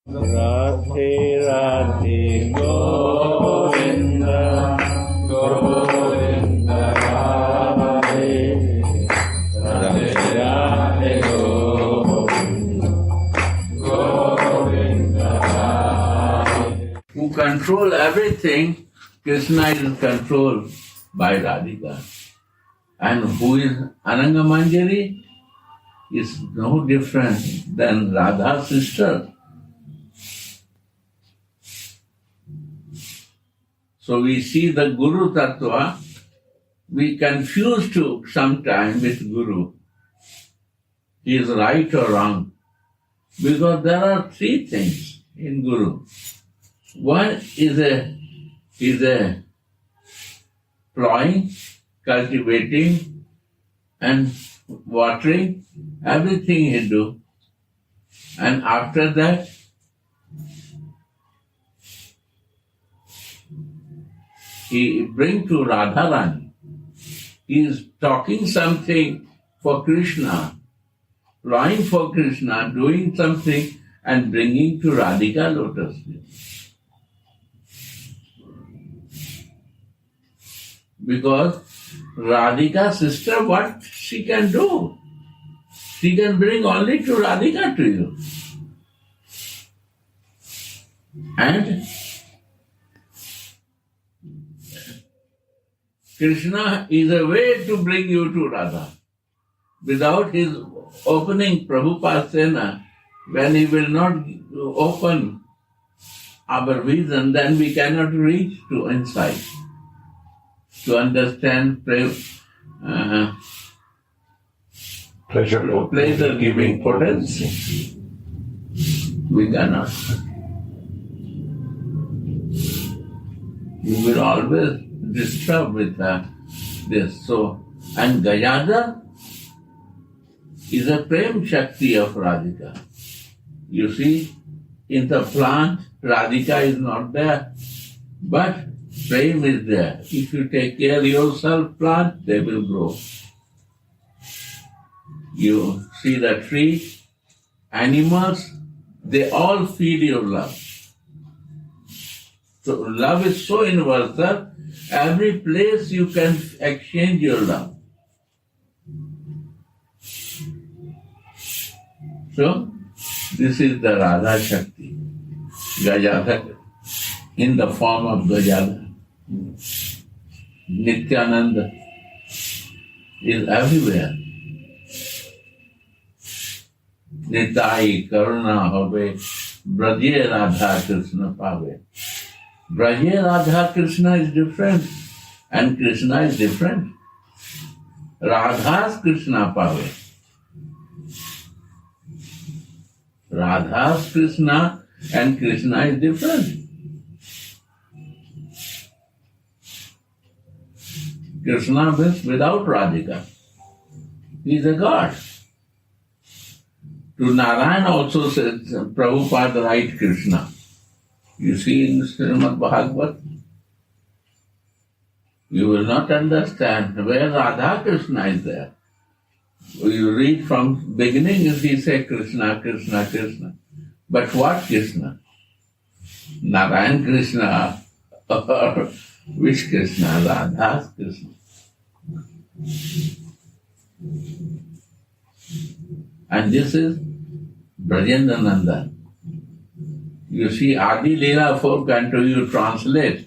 Radhe Radhe Govinda Govinda Radhe Radhe Radhe Govinda Govinda Radhe. Who control everything, Krishna is controlled by Radhika. And who is Anangamanjari is no different than Radha's sister. So we see the Guru Tattva, we confuse to sometime with Guru. He is right or wrong. Because there are three things in Guru. One is a plowing, cultivating and watering, everything he do. And after that, he bring to Radharani. He is talking something for Krishna, plowing for Krishna, doing something and bringing to Radhika lotus feet. Because Radhika's sister, what she can do? She can bring only to Radhika to you. And Krishna is a way to bring you to Radha. Without his opening Prabhupada, when he will not open our vision, then we cannot reach to insight, to understand pleasure-giving potency. We cannot. You will always disturb with this. So, and Gayadhar is a prem shakti of Radhika. You see, in the plant, Radhika is not there, but prem is there. If you take care of yourself, plant, they will grow. You see the tree, animals, they all feed your love. So love is so universal, every place you can exchange your love. So, this is the Radha Shakti, Gajadhar, in the form of Gajadhar. Nityananda is everywhere. Nitai Karuna Habe, Braje Radha Krishna Pave. Braje Radha Krishna is different and Krishna is different. Radha's Krishna Pave. Radha's Krishna and Krishna is different. Krishna means without Radhika. He is a god. To Narayan also says, Prabhupada write Krishna. You see in Srimad Bhagavad, you will not understand where Radha Krishna is there. You read from beginning, he say Krishna, Krishna, Krishna. But what Krishna? Narayan Krishna or which Krishna? Radha's Krishna. And this is Brajendra Nandan. You see, Adi Leela 4 canto, you translate.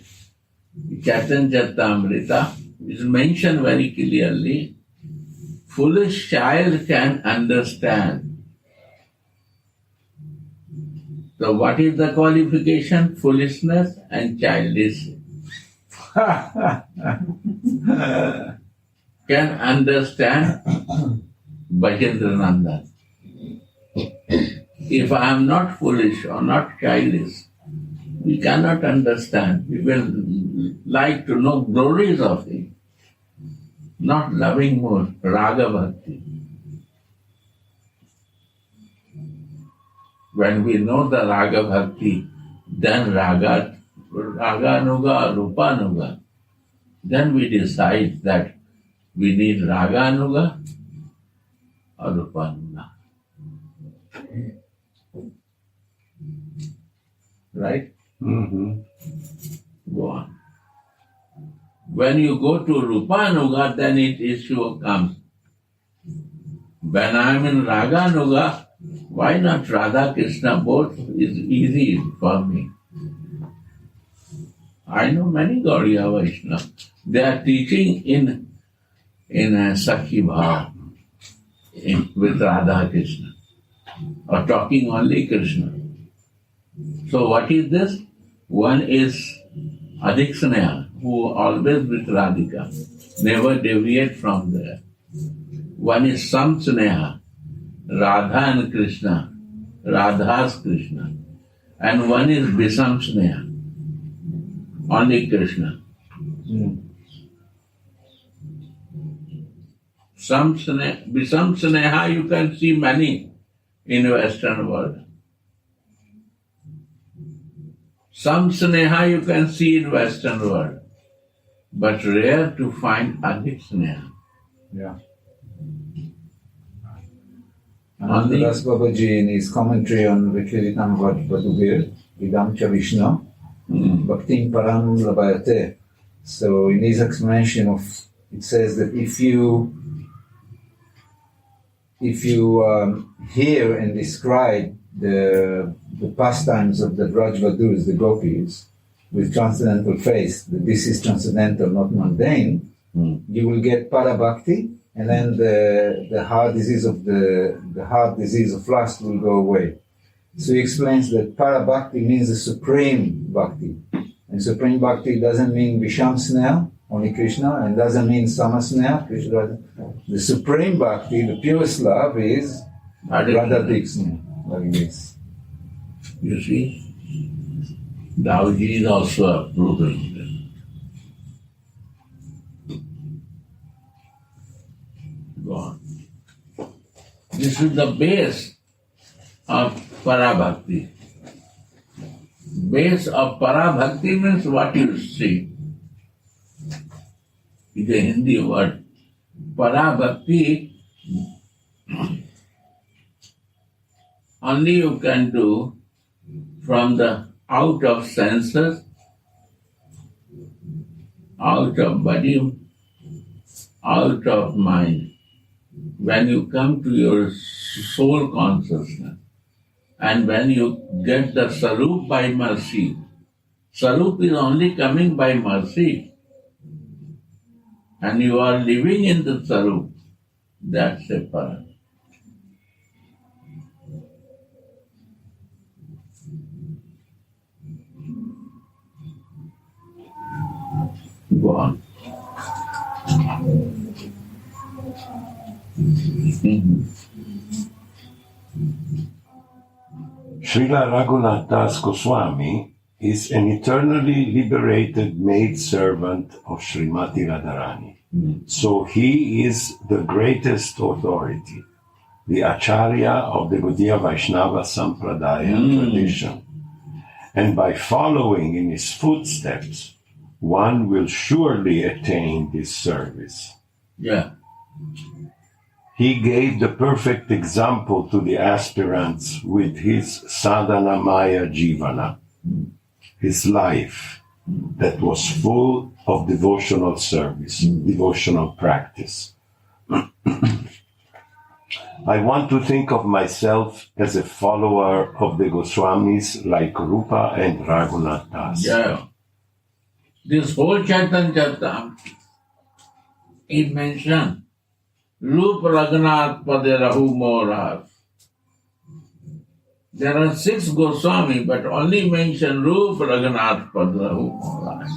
Chaitan Charitamrita is mentioned very clearly. Foolish child can understand. So what is the qualification? Foolishness and childish. Can understand Bhajendra Nandan. If I am not foolish or not childish, we cannot understand. We will like to know glories of him, not loving more, raga bhakti. When we know the raga bhakti, then raga nuga, rupa nuga, then we decide that we need raga nuga or rupa nuga. right? Mm-hmm. Go on. When you go to Rupanuga, then it issue comes. When I am in Raganuga, why not Radha Krishna? Both is easy for me. I know many Gaudiya Vaishnavas. They are teaching in a Sakhi Bhav with Radha Krishna, or talking only Krishna. So what is this? One is Adhik Sneha, who always with Radhika, never deviate from there. One is Sam Sneha, Radha and Krishna, Radha's Krishna. And one is Visam Sneha, only Krishna. Visam Sneha you can see many in Western world. Some Sneha you can see in Western world, but rare to find Adhik Sneha. Yeah. Anandadas Babaji in his commentary on Vikiritam Vadubir, Idam Cha Vishnu, Bhaktim Param Labayate. So in his explanation of, it says that if you hear and describe the pastimes of the Brajvadus, the gopis, with transcendental faith, that this is transcendental, not mundane, you will get parabhakti, and then the hard disease of lust will go away. So he explains that parabhakti means the supreme bhakti, and supreme bhakti doesn't mean Visham Sneha, only Krishna, and doesn't mean Sama Sneha, Krishna. The supreme bhakti, the purest love, is Radha Sneha, like this. You see, Daoji is also approving this. Go on. This is the base of Parabhakti. Base of Parabhakti means what you see. It's a Hindi word. Parabhakti only you can do from the out of senses, out of body, out of mind. When you come to your soul consciousness, and when you get the Sarup by mercy, Sarup is only coming by mercy, and you are living in the Sarup, that's a Para. Go on. Srila Raghunath Das Goswami is an eternally liberated maidservant of Srimati Radharani. So he is the greatest authority, the Acharya of the Gaudiya Vaishnava Sampradaya tradition. And by following in his footsteps, one will surely attain this service. Yeah. He gave the perfect example to the aspirants with his sadhana maya jivana, his life that was full of devotional service, devotional practice. I want to think of myself as a follower of the Goswamis like Rupa and Raghunath Das. Yeah. This whole Chaitanya Charitamrita, it mentioned Rup Raghunath Pade Rahu Moras. There are 6 Goswami, but only mention Rup Raghunath Pade Rahu Moras.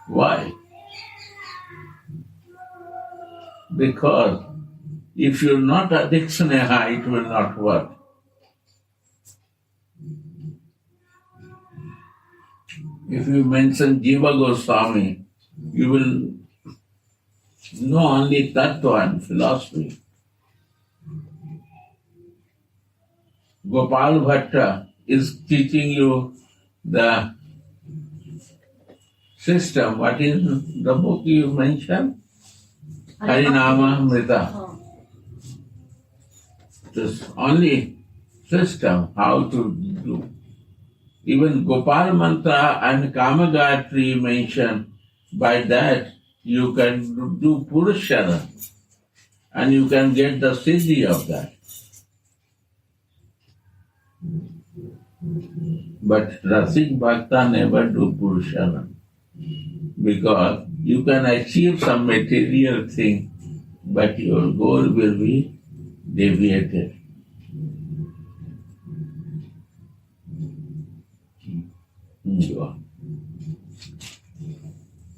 Why? Because if you're not Adhik Sneha, it will not work. If you mention Jiva Goswami, you will know only Tattva and philosophy. Gopal Bhatta is teaching you the system. What is the book you mentioned? Harinama Mrita. It is only system, how to do. Even Gopal Mantra and Kama Gayatri mention, by that you can do Purusharan and you can get the siddhi of that. But Rasik Bhakta never do Purusharan because you can achieve some material thing, but your goal will be deviated.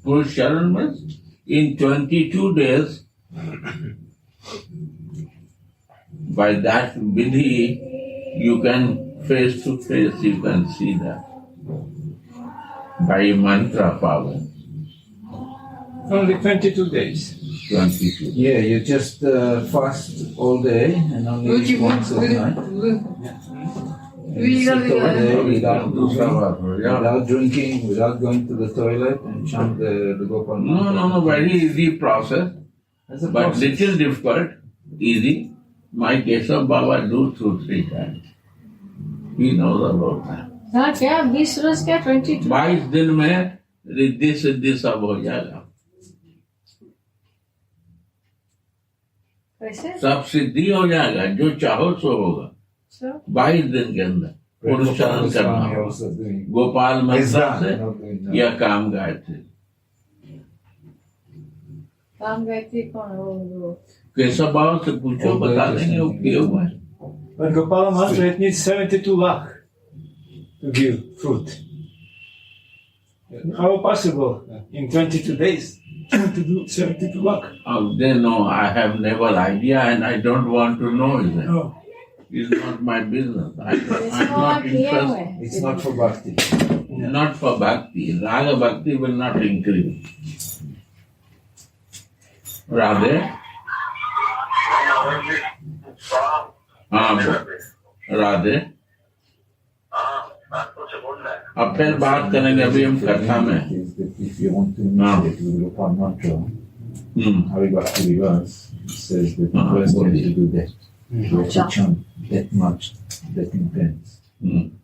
Purusharan means in 22 days, by that vidhi, you can face to face, you can see that. By mantra power. Only 22 days. 22. Yeah, you just fast all day and only eat once at night. And you sit all day without drinking, without going to the toilet and chant the Gopal mantra. No, very easy process, That's a but process. little difficult, easy. My Keshav Baba do 2-3 times. He knows about that. हाँ क्या 20 रोज क्या 22 22 दिन में रिद्धि सिद्धि सब हो जाएगा. कैसे सब सिद्धि हो जाएगा, जो चाहो सो होगा. 22 दिन के अंदर पुरुषारण करना Swami होगा. also doing. गोपाल मंत्र Is that से not doing that? या काम गायत्री. काम गायत्री कौन वो केशव बाबा से पूछो, बता देंगे वो किए हुआ है. But Gopala Mantra, it needs 72 lakh to give fruit. How possible in 22 days to do 72 lakh? They know I have never idea and I don't want to know it. Oh. It's not my business. I'm इसको not किए interested. हुए It's not for bhakti. Not for bhakti. Raga bhakti will not increase. Radhe? Radhe. अब फिर बात करेंगे, अभी हम कथा में. If you want to initiate with Gopal mantra, Hari Bhakti reverse, it says that you first have to do that. You have to chant that much, that intense.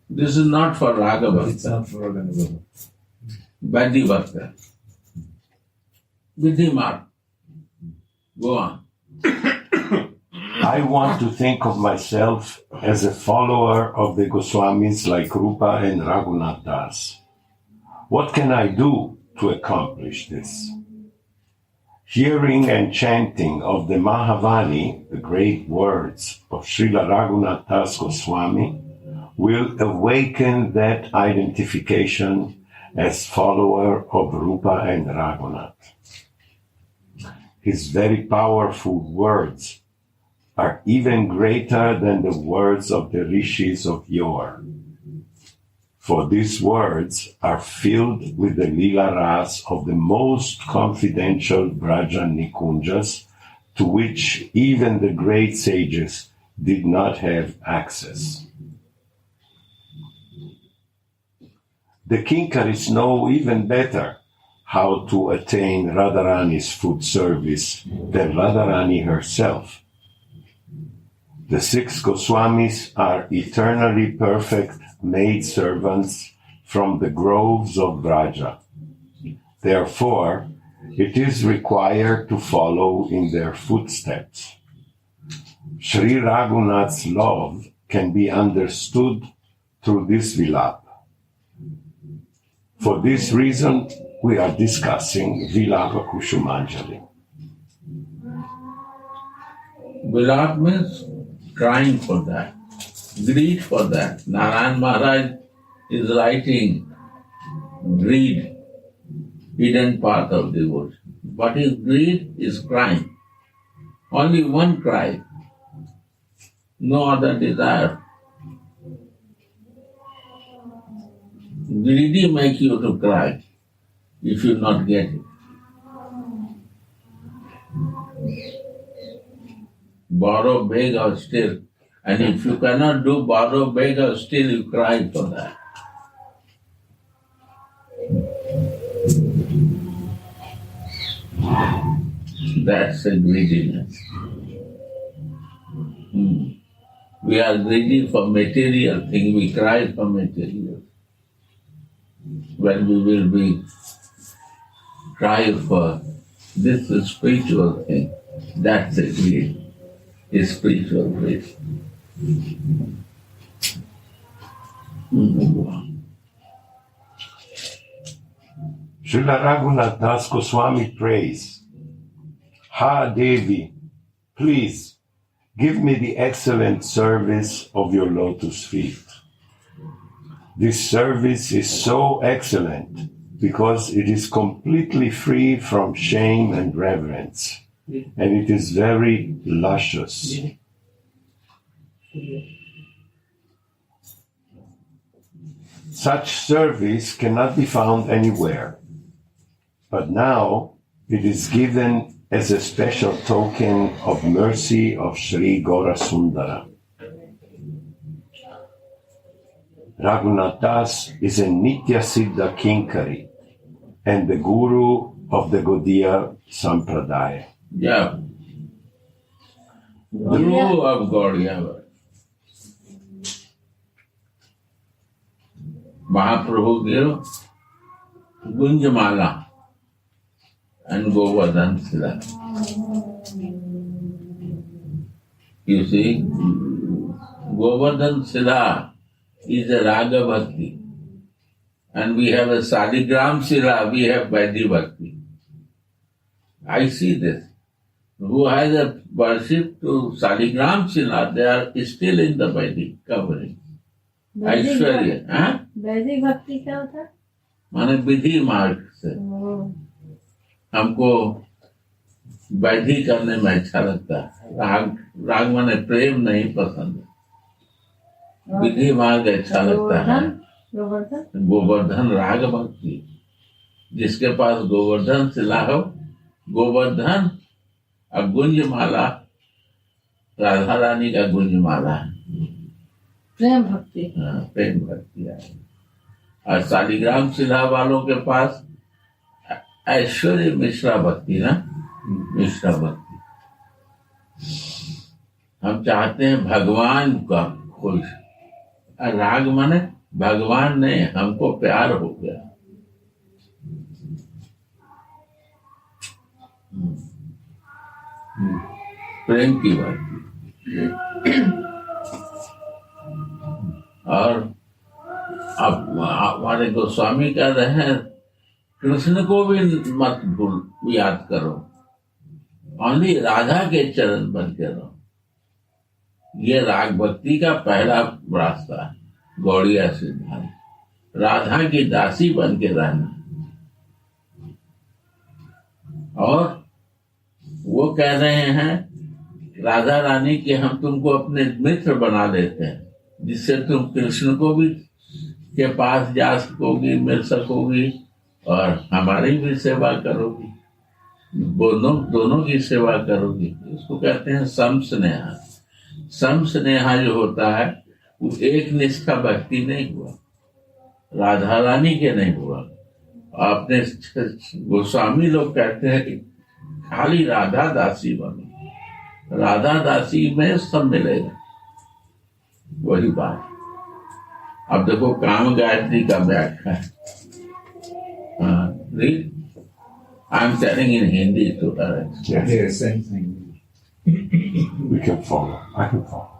This is not for Raga But it's Bhakta. not for Raganavada. Badi Bhakta. Vidhi Marg. Go on. I want to think of myself as a follower of the Goswamis like Rupa and Raghunath Das. What can I do to accomplish this? Hearing and chanting of the Mahavani, the great words of Srila Raghunath Das Goswami, will awaken that identification as follower of Rupa and Raghunath. His very powerful words are even greater than the words of the rishis of yore. For these words are filled with the lila ras of the most confidential Braja Nikunjas, to which even the great sages did not have access. The Kinkaris know even better how to attain Radharani's food service than Radharani herself. The 6 Goswamis are eternally perfect maidservants from the groves of Vraja. Therefore, it is required to follow in their footsteps. Sri Raghunath's love can be understood through this Vilapa. For this reason, we are discussing Vilapa Kusumanjali. Vilapa means crying for that, greed for that. Narayan Maharaj is writing greed, hidden path of devotion. What is greed? Is crying. Only one cry, no other desire. Greedy make you to cry if you not get it. Borrow, beg or steal. And if you cannot do borrow, beg or steal, you cry for that. That's a greediness. We are greedy for material things, we cry for material. when we will be try for this spiritual thing, that's it, really, is spiritual faith. Srila Raghunath Das Goswami prays, Ha Devi, please give me the excellent service of your lotus feet. This service is so excellent because it is completely free from shame and reverence, and it is very luscious. Such service cannot be found anywhere, but now it is given as a special token of mercy of Sri Gaurasundara. Raghunath Das is a Nitya Siddha Kinkari and the Guru of the Gaudiya Sampradaya. Yeah. Guru of Gaudiya. Mahaprabhu gave Gunjamala and Govardhan Sila. You see, Govardhan Sila is a Raga Bhakti, and we have a Saligram Sila, we have Vaidhi Bhakti. I see this. Who has a worship to Saligram Sila, they are still in the Vaidhi covering. Aishwarya, हाँ? वैदिक भक्ति क्या होता है? माने विधि मार्ग से हमको वैधि करने में अच्छा लगता है. राग माने प्रेम नहीं पसंद. विधि मार्ग अच्छा लगता है. गोवर्धन राग भक्ति. जिसके पास गोवर्धन शिला हो, गोवर्धन और गुंजमाला राधा रानी का गुंजमाला है. प्रेम भक्ति. हाँ, प्रेम भक्ति है. और शालिग्राम शिला वालों के पास ऐश्वर्य मिश्रा भक्ति ना, मिश्रा भक्ति. हम चाहते हैं भगवान का खुश. राग माने भगवान ने हमको प्यार हो गया. प्रेम की भक्ति. और अब हमारे गोस्वामी कह रहे हैं कृष्ण को भी मत भूल, याद करो, ओनली राधा के चरण बन के रहो. ये राग भक्ति का पहला रास्ता है. गौड़िया सिद्धांत राधा की दासी बन के रहना. और वो कह रहे हैं राधा रानी के हम तुमको अपने मित्र बना देते हैं, जिससे तुम कृष्ण को भी के पास जा सकोगी, मिल सकोगी और हमारी भी सेवा करोगी. दोनों की सेवा करोगी. उसको कहते हैं सम स्नेहा. सम स्नेहा जो होता है वो एक निष्ठा भक्ति नहीं हुआ, राधा रानी के नहीं हुआ. अपने गोस्वामी लोग कहते हैं कि खाली राधा दासी बनो. राधा दासी में सब मिलेगा. वही बात. अब देखो काम गायत्री का व्याख्या है. I am telling in Hindi to Yes, same thing. We can follow. I can follow.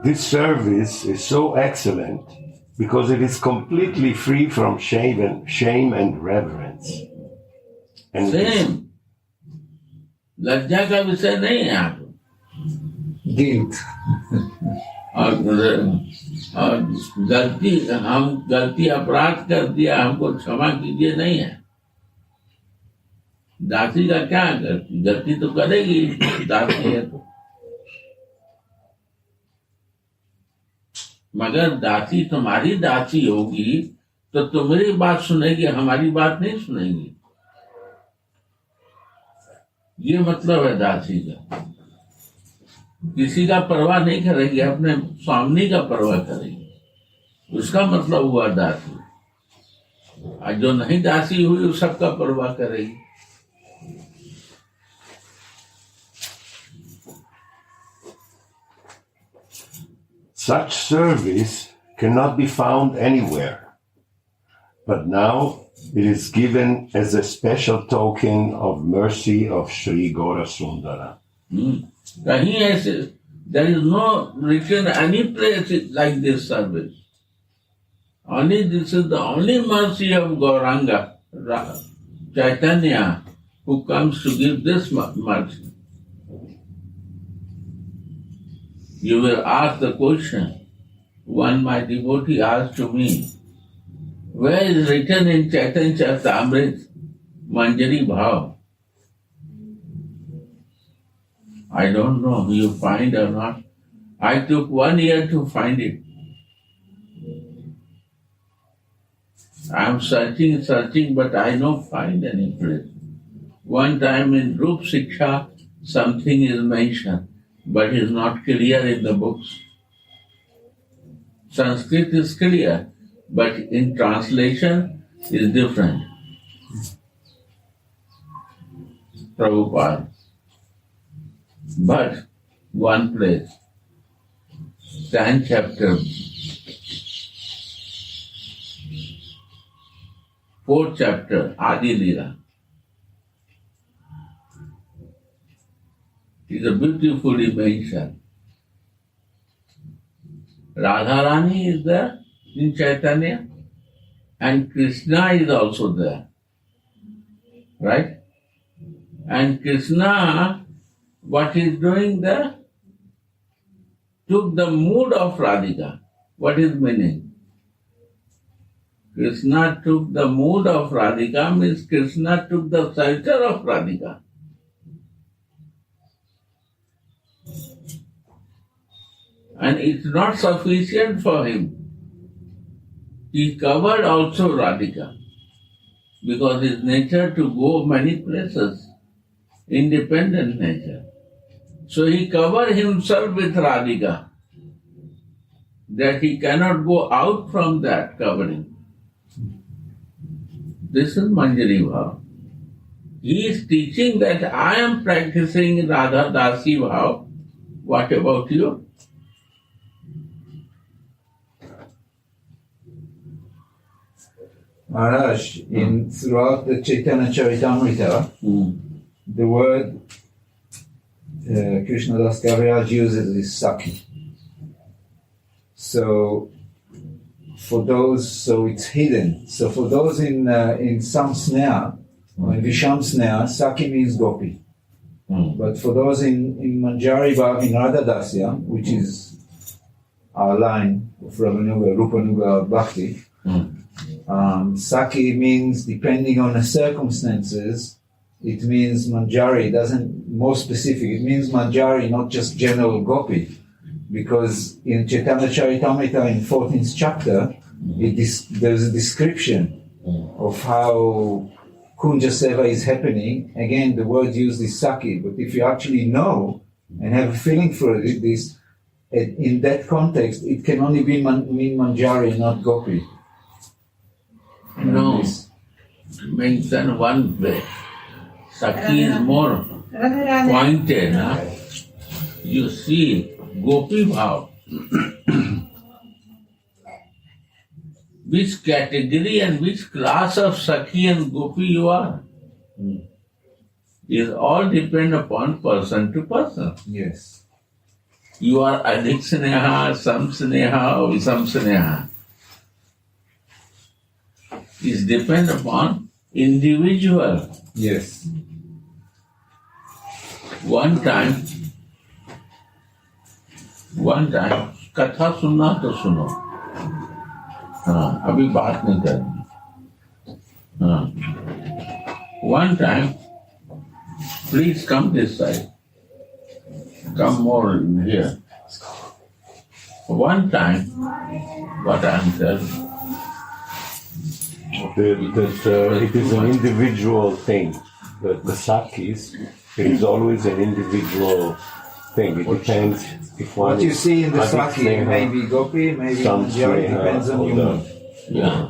This service is so excellent because it is completely free from shame and reverence. And same लज्जा का विषय नहीं है. आप Guilt. और गलती अपराध कर दिया, हमको क्षमा कीजिए नहीं है. दासी का क्या गलती तो करेगी, दासी है तो. मगर दासी तुम्हारी दासी होगी तो तुम्हारी बात सुनेगी, हमारी बात नहीं सुनेगी. ये मतलब है दासी का. किसी का परवाह नहीं करेगी, अपने स्वामी का परवाह करेगी. उसका मतलब हुआ दासी. और जो नहीं दासी हुई वो सबका परवाह करेगी. Such service cannot be found anywhere, but now it is given as a special token of mercy of Sri Gaura Sundara. He has, there is no written any place like this service. Only this is the only mercy of Gauranga, Chaitanya, who comes to give this mercy. You will ask the question, one my devotee asked to me, where is written in Chaitanya Charitamrita, Manjari Bhav? I don't know, you find or not. I took 1 year to find it. I am searching, but I don't find any place. One time in Rup Siksha, something is mentioned, but is not clear in the books. Sanskrit is clear, but in translation is different. Prabhupada. But one place, 10th chapter, 4th chapter, Adi Lila. It is a beautifully mentioned. Radharani is there in Chaitanya and Krishna is also there. Right? And Krishna, what he is doing there? Took the mood of Radhika. What is meaning? Krishna took the mood of Radhika means Krishna took the shelter of Radhika. And it's not sufficient for him. He covered also Radhika because his nature to go many places, independent nature. So he covered himself with Radhika, that he cannot go out from that covering. This is Manjari Bhav. He is teaching that I am practicing Radha Dasi Bhav. What about you? Maharaj, throughout the Chaitanya Charitamrita, the word Krishnadas Kaviraj uses is Saki. So it's hidden. So for those in Samsneha, or in Visham Sneha, Saki means Gopi. But for those in Manjari Bhav, in Radha Dasya, which is our line of Ramanuga, Rupanuga, Bhakti, Saki means, depending on the circumstances, it means Manjari. It doesn't more specific. It means Manjari, not just general Gopi. Because in Chaitanya Charitamrita, in 14th chapter, there's a description of how Kunja Seva is happening. Again, the word used is Saki, but if you actually know and have a feeling for it, in that context, it can only mean Manjari, not Gopi. No, mention one way. Saki is more pointed. Huh? You see, Gopi Bhav. Which category and which class of Saki and Gopi you are is all depend upon person to person. Yes. You are Adhik Sneha, Sam Sneha, or Visam Sneha. It depends upon individual. Yes. One time, कथा सुनना तो सुनो. हाँ, अभी बात नहीं करनी. हाँ. One time, please come this side. Come more in here. One time, what I'm telling. That it is an individual thing. That the Sakis, it is always an individual thing. It depends if one. What you see in the Adhik Saki, Sneha, maybe Gopi, maybe Manjari, depends on you. Yeah.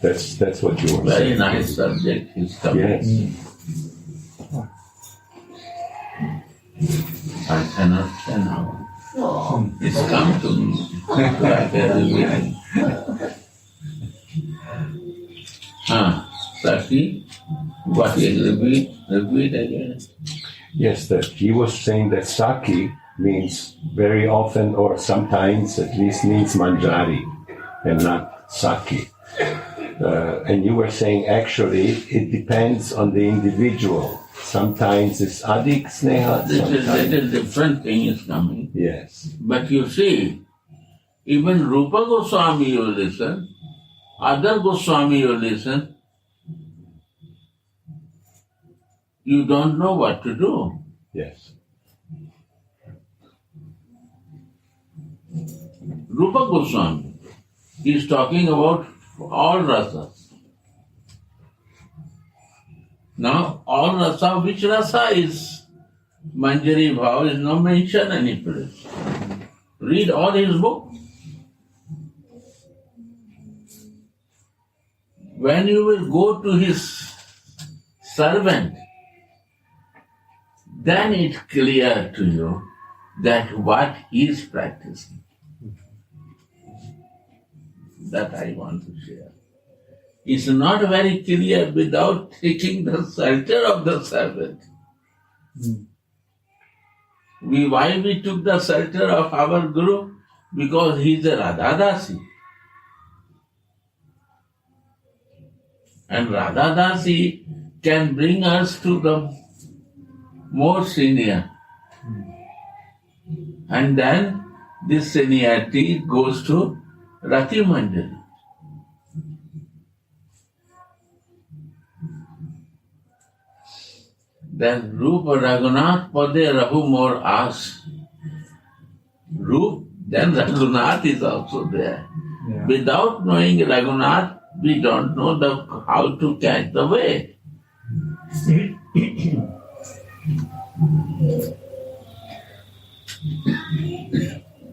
That's what you were Very saying. nice subject is coming. Yes. I cannot say now. It's come to me like a revelation. Saki, what is repeat again? Yes, that he was saying that Saki means very often or sometimes at least means Manjari and not Saki. And you were saying actually it depends on the individual. Sometimes it's Adik Sneha. This is little different thing is coming. Yes. But you see, even Rupa Goswami you listen, other Goswami you listen, you don't know what to do. Yes. Rupa Goswami is talking about all rasas. Now, all rasa, which rasa is Manjari Bhav is not mentioned any place. Read all his book. When you will go to his servant, then it's clear to you that what he is practicing. That I want to share. It's not very clear without taking the shelter of the servant. Why we took the shelter of our Guru? Because he is a Radhadasi. And Radhadasi can bring us to the more senior. And then this seniority goes to Rati Manjari. Then Rupa Raghunath Pade Rahu More As. Rup, then Raghunath is also there. Yeah. Without knowing Raghunath, we don't know how to catch the way.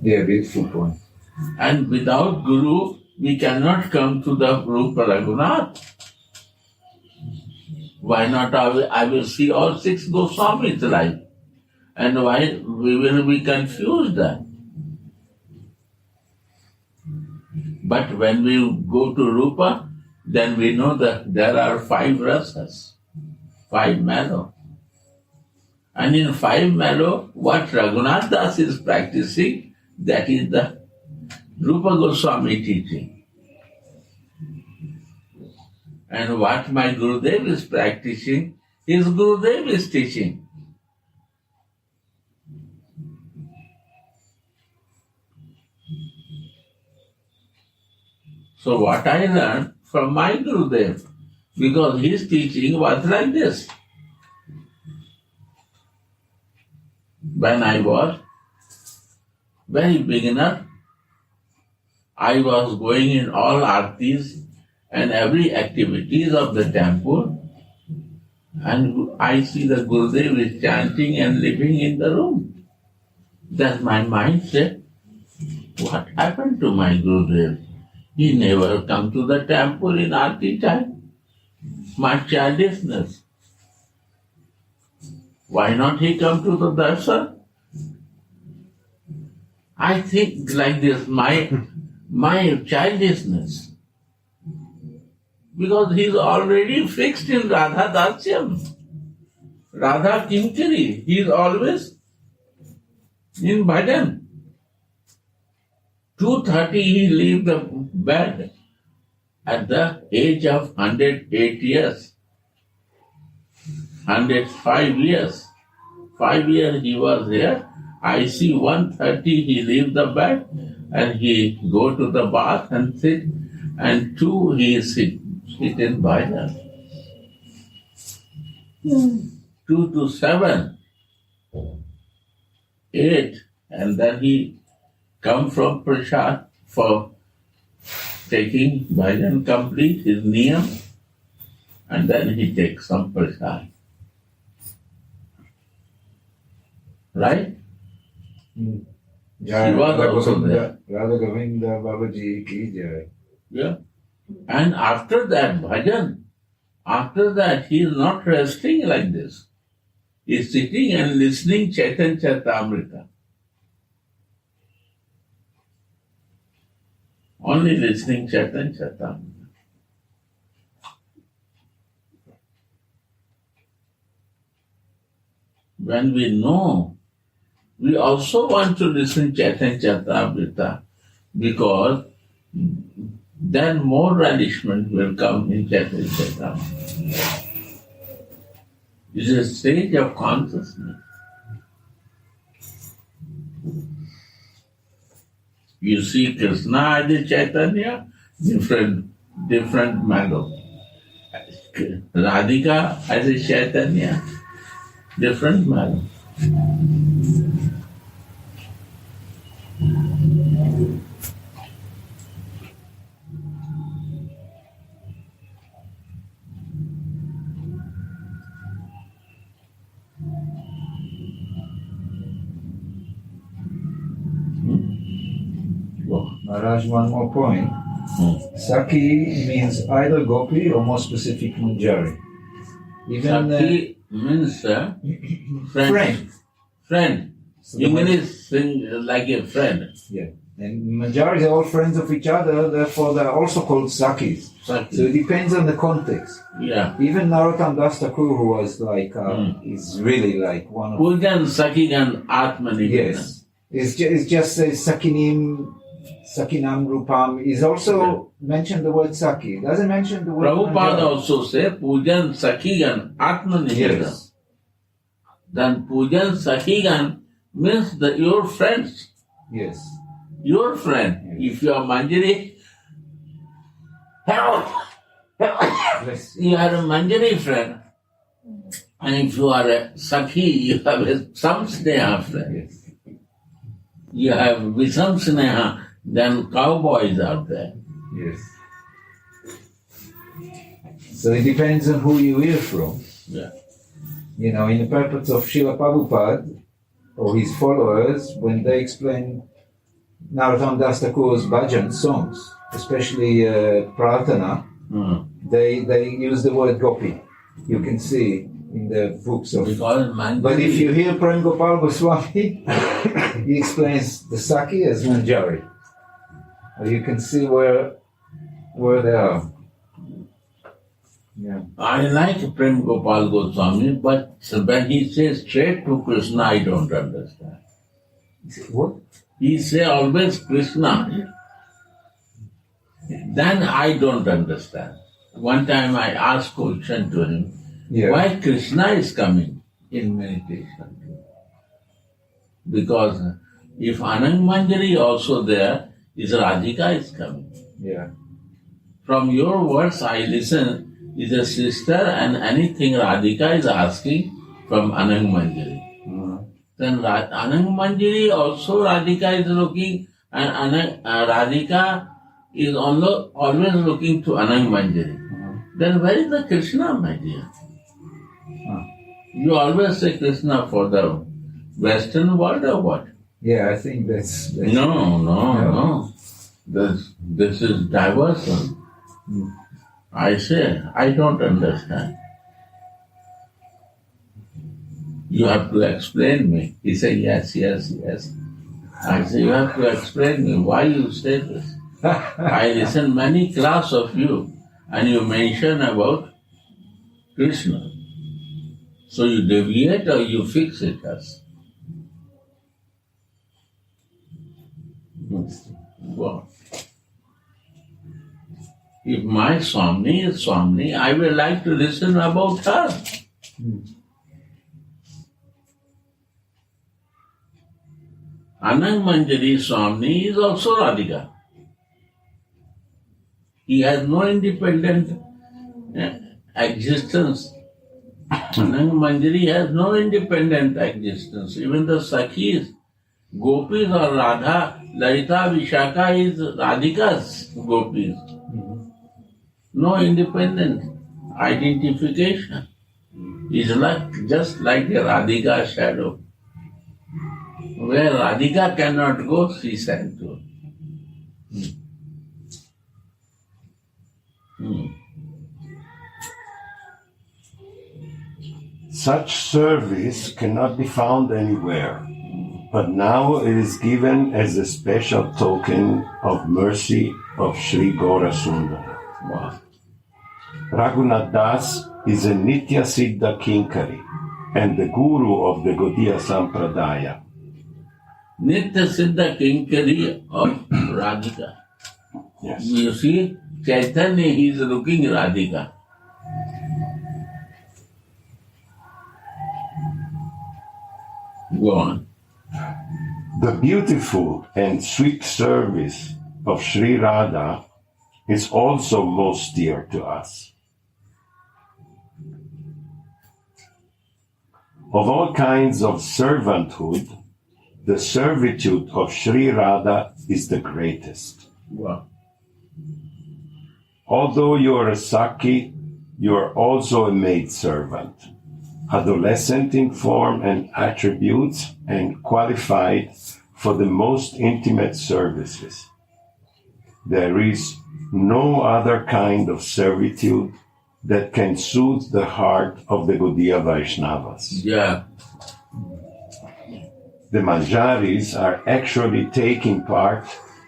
Yeah, beautiful point. And without Guru, we cannot come to the Rupa Raghunath. Why not? I will see all six Goswamis life. And why we will be confused then? But when we go to Rupa, then we know that there are 5 rasas, 5 mellow. And in 5 mellow, what Raghunath Das is practicing, that is the Rupa Goswami teaching. And what my Gurudev is practicing, his Gurudev is teaching. So what I learned from my Gurudev, because his teaching was like this. When I was very beginner, I was going in all aartis and every activities of the temple, and I see the Gurudev is chanting and living in the room. Then my mind said, what happened to my Gurudev? He never come to the temple in aarti time. My childishness. Why not he come to the darshan? I think like this, my childishness. Because he is already fixed in Radha Dasyam. Radha Kinkari. He is always in bhajan. 2:30 he leave the bed at the age of 108 years. 105 years. 5 years he was here. I see 1:30 he leave the bed and he go to the bath and sit, and 2 he sit in bhajan. 2 to 7, 8, and then he come from prasad for taking bhajan complete his niyam, and then he takes some prasad. Right? Jai She was also there. Radha Govinda Babaji ki jai. Yeah. And after that bhajan, after that he is not resting like this. He is sitting and listening Chaitanya Charitamrita. Only listening Chaitanya Charitamrita. When we know, we also want to listen Chaitanya Charitamrita because then more relishment will come in Chaitanya Charitamrita. It's a stage of consciousness. You see Krishna Adi Chaitanya, different mellow. Radhika as a Chaitanya, different mellow. Maharaj, one more point. Saki means either gopi or more specific manjari. Even Saki means friend. Friend. So the English thing like a friend. yeah, and manjari are all friends of each other. Therefore, they're also called sakis. Saki. So it depends on the context. Yeah. Even Narottam Das Thakur, who was like, is really like one of Pujan Sakigan Atmani. yes, it's just Sakinam Rupam. He's also mentioned the word Saki. Doesn't mention the word Prabhupada manjari. also say Pujan Sakigan Atmani. Yes. Then Pujan Sakigan means your friends. Yes. Your friend. Yes. If you are Manjari, Yes. you are a Manjari friend. And if you are a Sakhi, you have some Sneha friend. Yes. You have Visam Sneha, then cowboys out there. Yes. So it depends on who you hear from. Yeah. You know, in the purpose of Srila Prabhupada or his followers, when they explain Narottam Das Thakur's bhajan songs, especially Prarthana, they use the word gopi. You can see in the books of. Because Manjari, But if you hear Prem Gopal Goswami, he explains the Saki as manjari. You can see where they are. Yeah. I like Prem Gopal Goswami, but when he says straight to Krishna, I don't understand. What? He say always Krishna. Then I don't understand. One time I asked question to him, Yeah. why Krishna is coming in meditation? Because if Anand Manjari also there, is Radhika is coming. Yeah. From your words I listen, is a sister and anything Radhika is asking from Anand Manjari. Then Anand Manjari also Radhika is looking and Radhika is always looking to Anand Manjari. Then where is the Krishna, my dear? You always say Krishna for the Western world or what? Yeah, I think that's No. This is diversion. I say, I don't understand. You have to explain me. He said, yes. I say, you have to explain me why you say this. I listen many class of you and you mention about Krishna. So you deviate or you fix it as. Well, if my Swami is Swami, I will like to listen about her. Anand Manjari Swami is also Radhika. He has no independent existence. Anand Manjari has no independent existence. Even the Sakhis, Gopis or Radha, Lalita Vishaka is Radhika's Gopis. No independent identification. It's just like a Radhika shadow. Where Radhika cannot go, she sent to. Such service cannot be found anywhere. but now it is given as a special token of mercy of Sri Gaura Sundara. Wow. Raghunath Das is a Nitya Siddha Kinkari and the guru of the Gaudiya Sampradaya. Nitya Siddha Kinkari of Radhika. Yes. You see, Chaitanya is looking Radhika. Go on. The beautiful and sweet service of Sri Radha is also most dear to us. Of all kinds of servanthood, the servitude of Sri Radha is the greatest. Wow. Although you are a Saki, you are also a maidservant, adolescent in form and attributes and qualified for the most intimate services. There is no other kind of servitude that can soothe the heart of the Gaudiya Vaishnavas. Yeah. The Manjaris are actually taking part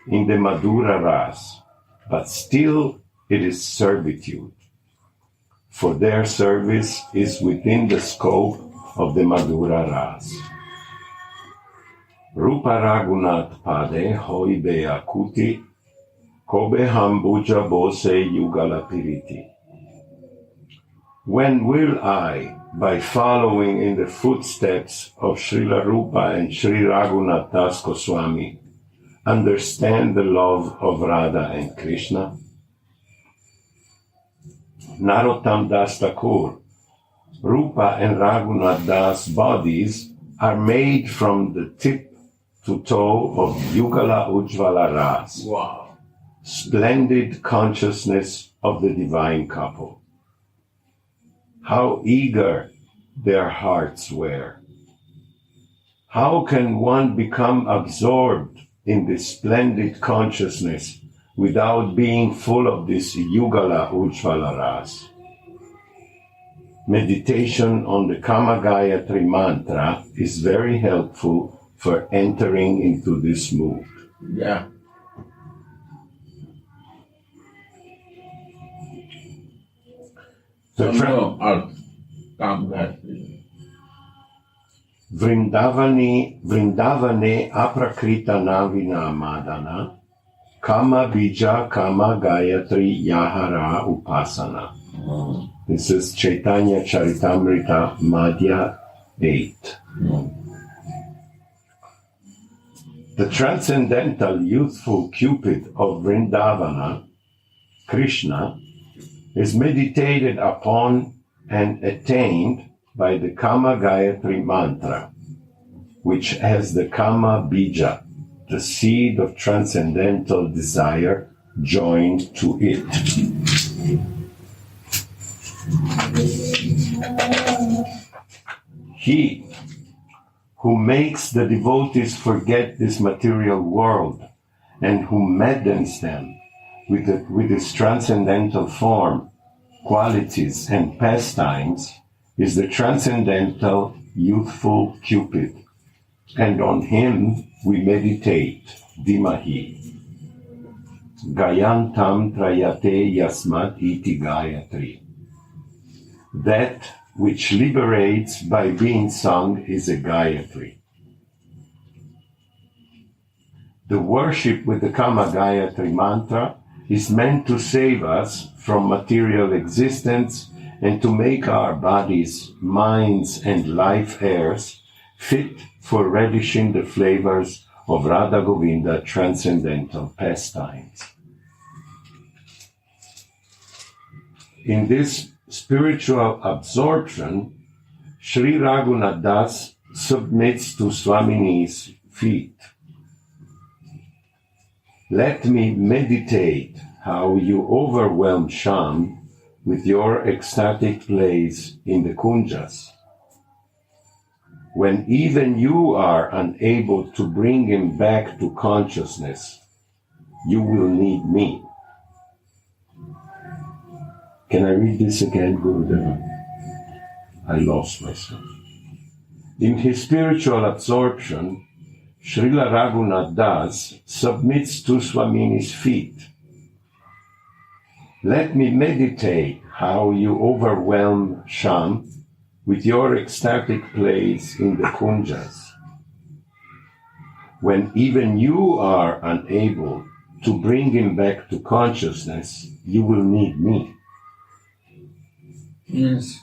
in the Madhura Ras, but still it is servitude, for their service is within the scope of the Madhura Ras. Rupa Raghunath Pade Hoibe Akuti Kobe Hambuja Bose Yugala Piriti. When will I, by following in the footsteps of Srila Rupa and Sri Raghunath Das Goswami, understand the love of Radha and Krishna? Narottam Das Thakur, Rupa and Raghunath Das bodies are made from the tip to toe of Yugala Ujjvala Ras, Wow. splendid consciousness of the divine couple. How eager their hearts were. How can one become absorbed in this splendid consciousness without being full of this Yugala Ujjvala Ras? Meditation on the Kama Gayatri mantra is very helpful for entering into this mood. Yeah. The No earth. Come back. Vrindavane aprakrita navina madana kama bija kama gayatri yahara upasana. This is Chaitanya Charitamrita Madhya 8. The transcendental youthful Cupid of Vrindavana, Krishna, is meditated upon and attained by the Kama Gayatri mantra, which has the Kama Bija, the seed of transcendental desire, joined to it. He who makes the devotees forget this material world and who maddens them with its transcendental form, qualities, and pastimes is the transcendental youthful Cupid, and on him we meditate, Dimahi. Gayantam trayate yasmat iti gayatri. That which liberates by being sung is a Gayatri. The worship with the Kama Gayatri mantra is meant to save us from material existence and to make our bodies, minds, and life airs fit for relishing the flavors of Radha Govinda transcendental pastimes. In this spiritual absorption, Sri Raghunath Das submits to Swamini's feet. Let me meditate how you overwhelm Sham with your ecstatic plays in the Kunjas. When even you are unable to bring him back to consciousness, you will need me. Can I read this again, Gurudev? I lost myself. In his spiritual absorption, Srila Raghunath Das submits to Swamini's feet. Let me meditate how you overwhelm Sham with your ecstatic plays in the kunjas. When even you are unable to bring him back to consciousness, you will need me. Means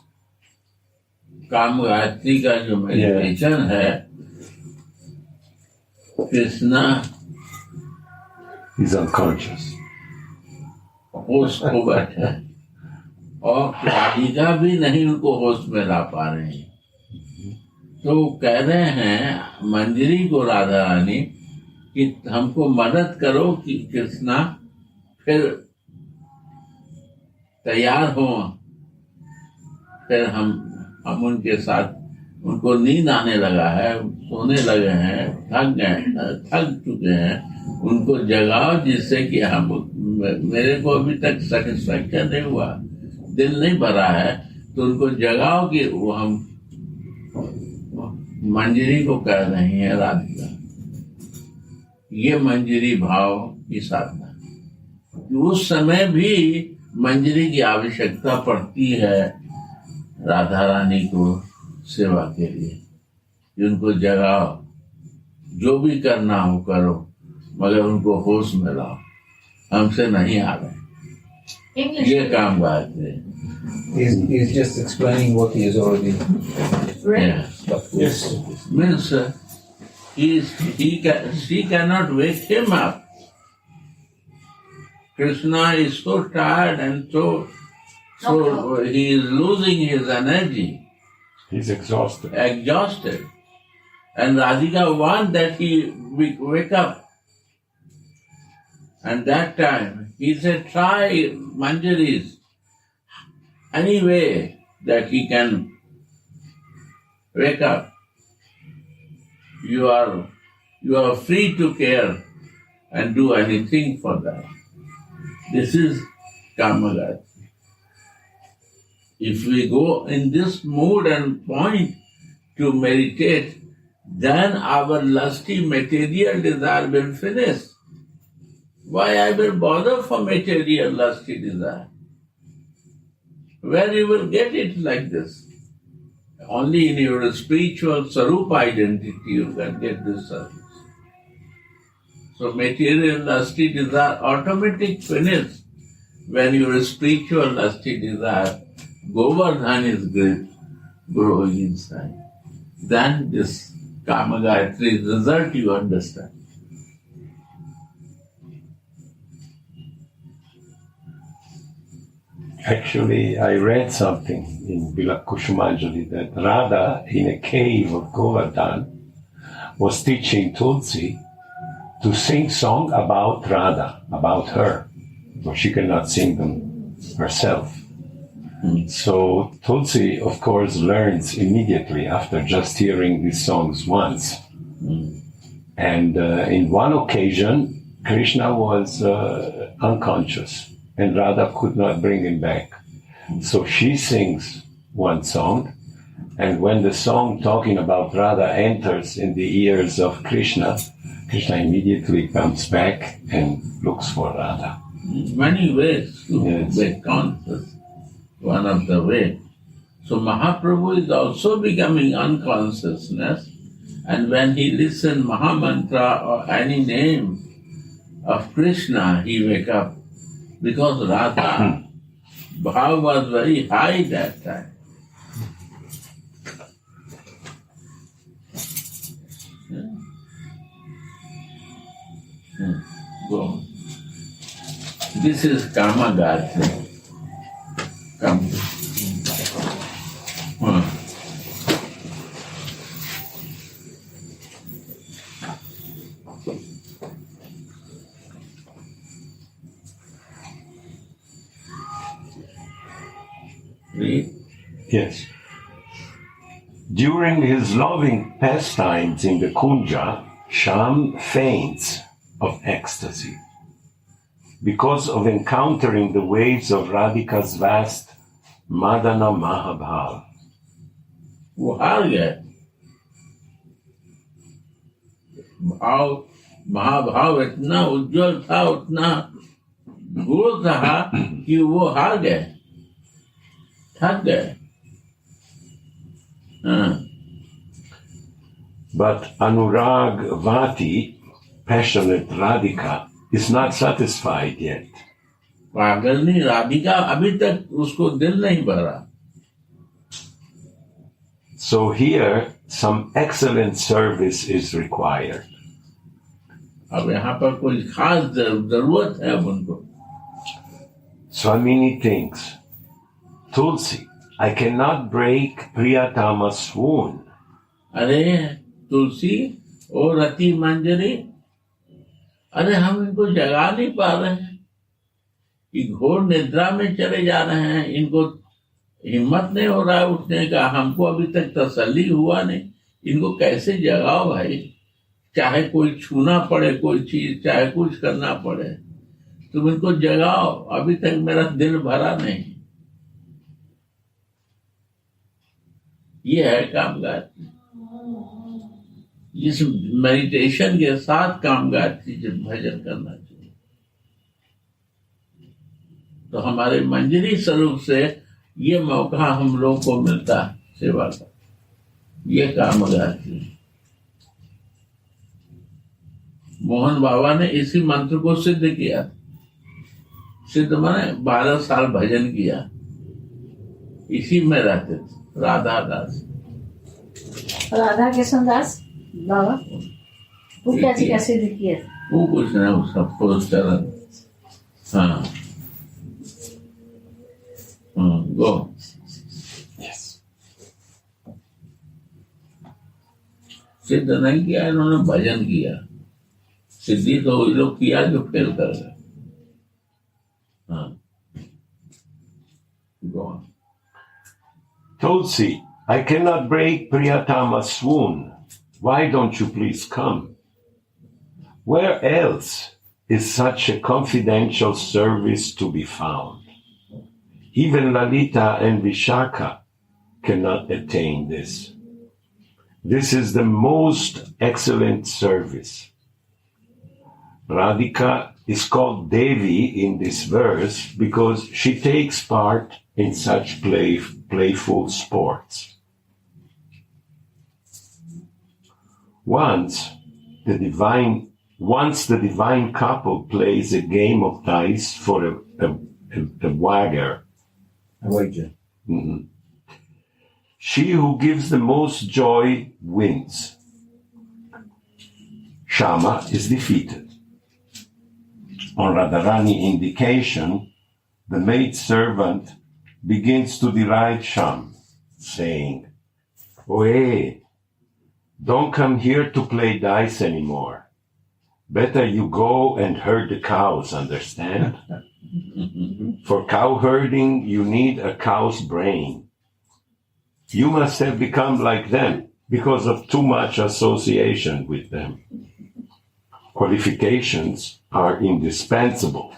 काम गायत्री का जो meditation है, Krishna He's unconscious. होश को बैठा है और राधिका भी नहीं उनको होश में ला पा रहे हैं। तो कह रहे हैं मंजरी को राधा रानी कि हमको मदद करो कि कृष्णा फिर तैयार हो, फिर हम उनके साथ, उनको नींद आने लगा है, सोने लगे हैं, थक चुके हैं, उनको जगाओ जिससे कि हम, मेरे को अभी तक सेटिस्फैक्शन नहीं हुआ, दिल नहीं भरा है, तो उनको जगाओ कि वो हम मंजरी को कह रही है राधिका। ये मंजरी भाव की साधना। उस समय भी मंजरी की आवश्यकता पड़ती है राधा रानी को सेवा के लिए, उनको जगाओ, जो भी करना हो करो, मगर उनको होश में लाओ, हमसे नहीं आ रहे। ये काम बात है। He's just explaining what he has already Yeah. Yes. Means she cannot wake him up. Krishna is so tired and so he is losing his energy. He's exhausted. And Radhika wants that he wake up. And that time he said, try Manjaris, any way that he can wake up. You are free to care and do anything for that. This is Kamagati. If we go in this mood and point to meditate, then our lusty material desire will finish. Why I will bother for material lusty desire? Where you will get it like this? Only in your spiritual Sarupa identity you can get this service. So material lusty desire automatic finish when your spiritual lusty desire, Govardhan is growing inside. Then this Kama Gayatri result you understand. Actually, I read something in Vilapa Kusumanjali that Radha, in a cave of Govardhan, was teaching Tulsi to sing song about Radha, about her, but she cannot sing them herself. So Tulsi, of course, learns immediately after just hearing these songs once. And in one occasion, Krishna was unconscious, and Radha could not bring him back. So she sings one song, and when the song talking about Radha enters in the ears of Krishna, Krishna immediately comes back and looks for Radha. Many ways to make conscious. One of the ways. So Mahaprabhu is also becoming unconsciousness, and when he listens Mahamantra or any name of Krishna, he wake up. Because Radha bhav was very high that time. Go on. This is Kama Gayatri. Come. Read. Yes. During his loving pastimes in the Kunja, Sham faints of ecstasy because of encountering the waves of Radhika's vast Madana Mahabhav. वो हार गए, भाव महाभाव इतना उज्जवल था, उतना घोर था कि वो हार गए, थक गए. But Anuragvati, passionate Radhika, is not satisfied yet. पागलनी Radhika अभी तक उसको दिल नहीं भरा. So here, some excellent service is required. अब यहाँ पर कोई खास जरूरत है अब उनको. Swamini thinks, Tulsi, I cannot break Priyatama's swoon. अरे तुलसी और रति मंजरी, अरे हम इनको जगा नहीं पा रहे हैं, ये घोर निद्रा में चले जा रहे हैं, इनको हिम्मत नहीं हो रहा है उठने का, हमको अभी तक तसल्ली हुआ नहीं, इनको कैसे जगाओ भाई. चाहे कोई छूना पड़े कोई चीज, चाहे कुछ करना पड़े, तुम इनको जगाओ, अभी तक मेरा दिल भरा नहीं. ये है कामगार. इस मेडिटेशन के साथ कामगार चीज भजन करना चाहिए. तो हमारे मंजरी स्वरूप से ये मौका हम लोग को मिलता है सेवा का. ये कामगार चीज. मोहन बाबा ने इसी मंत्र को सिद्ध किया. सिद्ध माने 12 साल भजन किया, इसी में रहते थे. राधा दास, राधा कृष्ण दास बाबा वो क्या सिद्ध किया? वो कुछ नहीं, वो सबको चरण. हाँ गो. सिद्ध नहीं किया इन्होंने, भजन किया. सिद्धि तो वो लोग किया जो फेल कर गए. हाँ गो. Tulsi, I cannot break Priyatama's swoon. Why don't you please come? Where else is such a confidential service to be found? Even Lalita and Vishaka cannot attain this. This is the most excellent service. Radhika is called Devi in this verse because she takes part in such playful sports. Once the divine couple plays a game of dice for a wager. A wager. Mm-hmm. She who gives the most joy wins. Shama is defeated. On Radharani indication, the maidservant begins to deride Sham, saying, "Oe, don't come here to play dice anymore. Better you go and herd the cows, understand? For cow herding, you need a cow's brain. You must have become like them because of too much association with them. Qualifications are indispensable.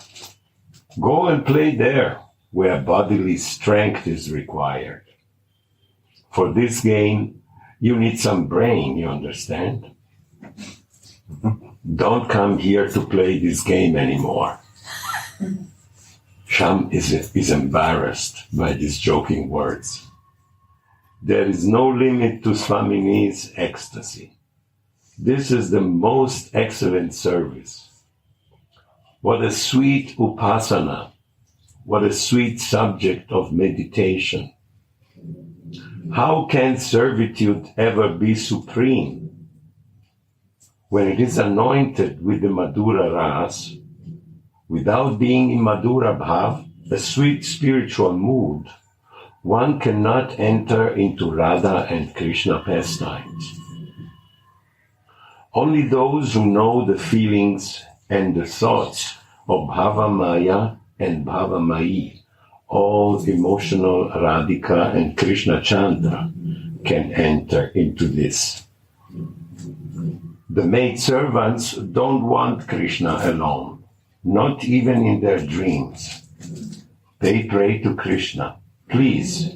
Go and play there, where bodily strength is required. For this game, you need some brain, you understand? Don't come here to play this game anymore." Sham is embarrassed by these joking words. There is no limit to Swamini's ecstasy. This is the most excellent service. What a sweet upasana. What a sweet subject of meditation. How can servitude ever be supreme? When it is anointed with the Madhura Ras, without being in Madhura Bhav, a sweet spiritual mood, one cannot enter into Radha and Krishna pastimes. Only those who know the feelings and the thoughts of Bhava Maya and Bhava Mai, all emotional Radhika and Krishna Chandra, can enter into this. The maidservants don't want Krishna alone, not even in their dreams. They pray to Krishna, "Please,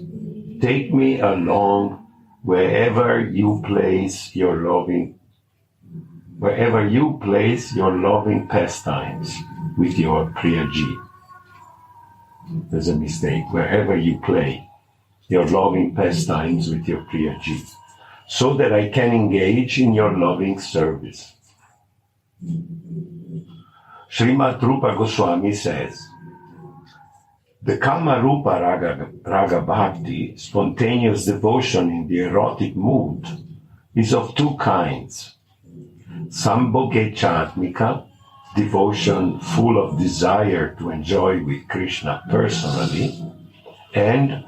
take me along wherever you place your loving wherever you place your loving pastimes with your Priyaji. There's a mistake. Wherever you play your loving pastimes with your Priyaji, so that I can engage in your loving service. Srimad Rupa Goswami says, the Kama Rupa Raga Bhakti, spontaneous devotion in the erotic mood, is of two kinds. Sambhogechatmika, devotion full of desire to enjoy with Krishna personally, and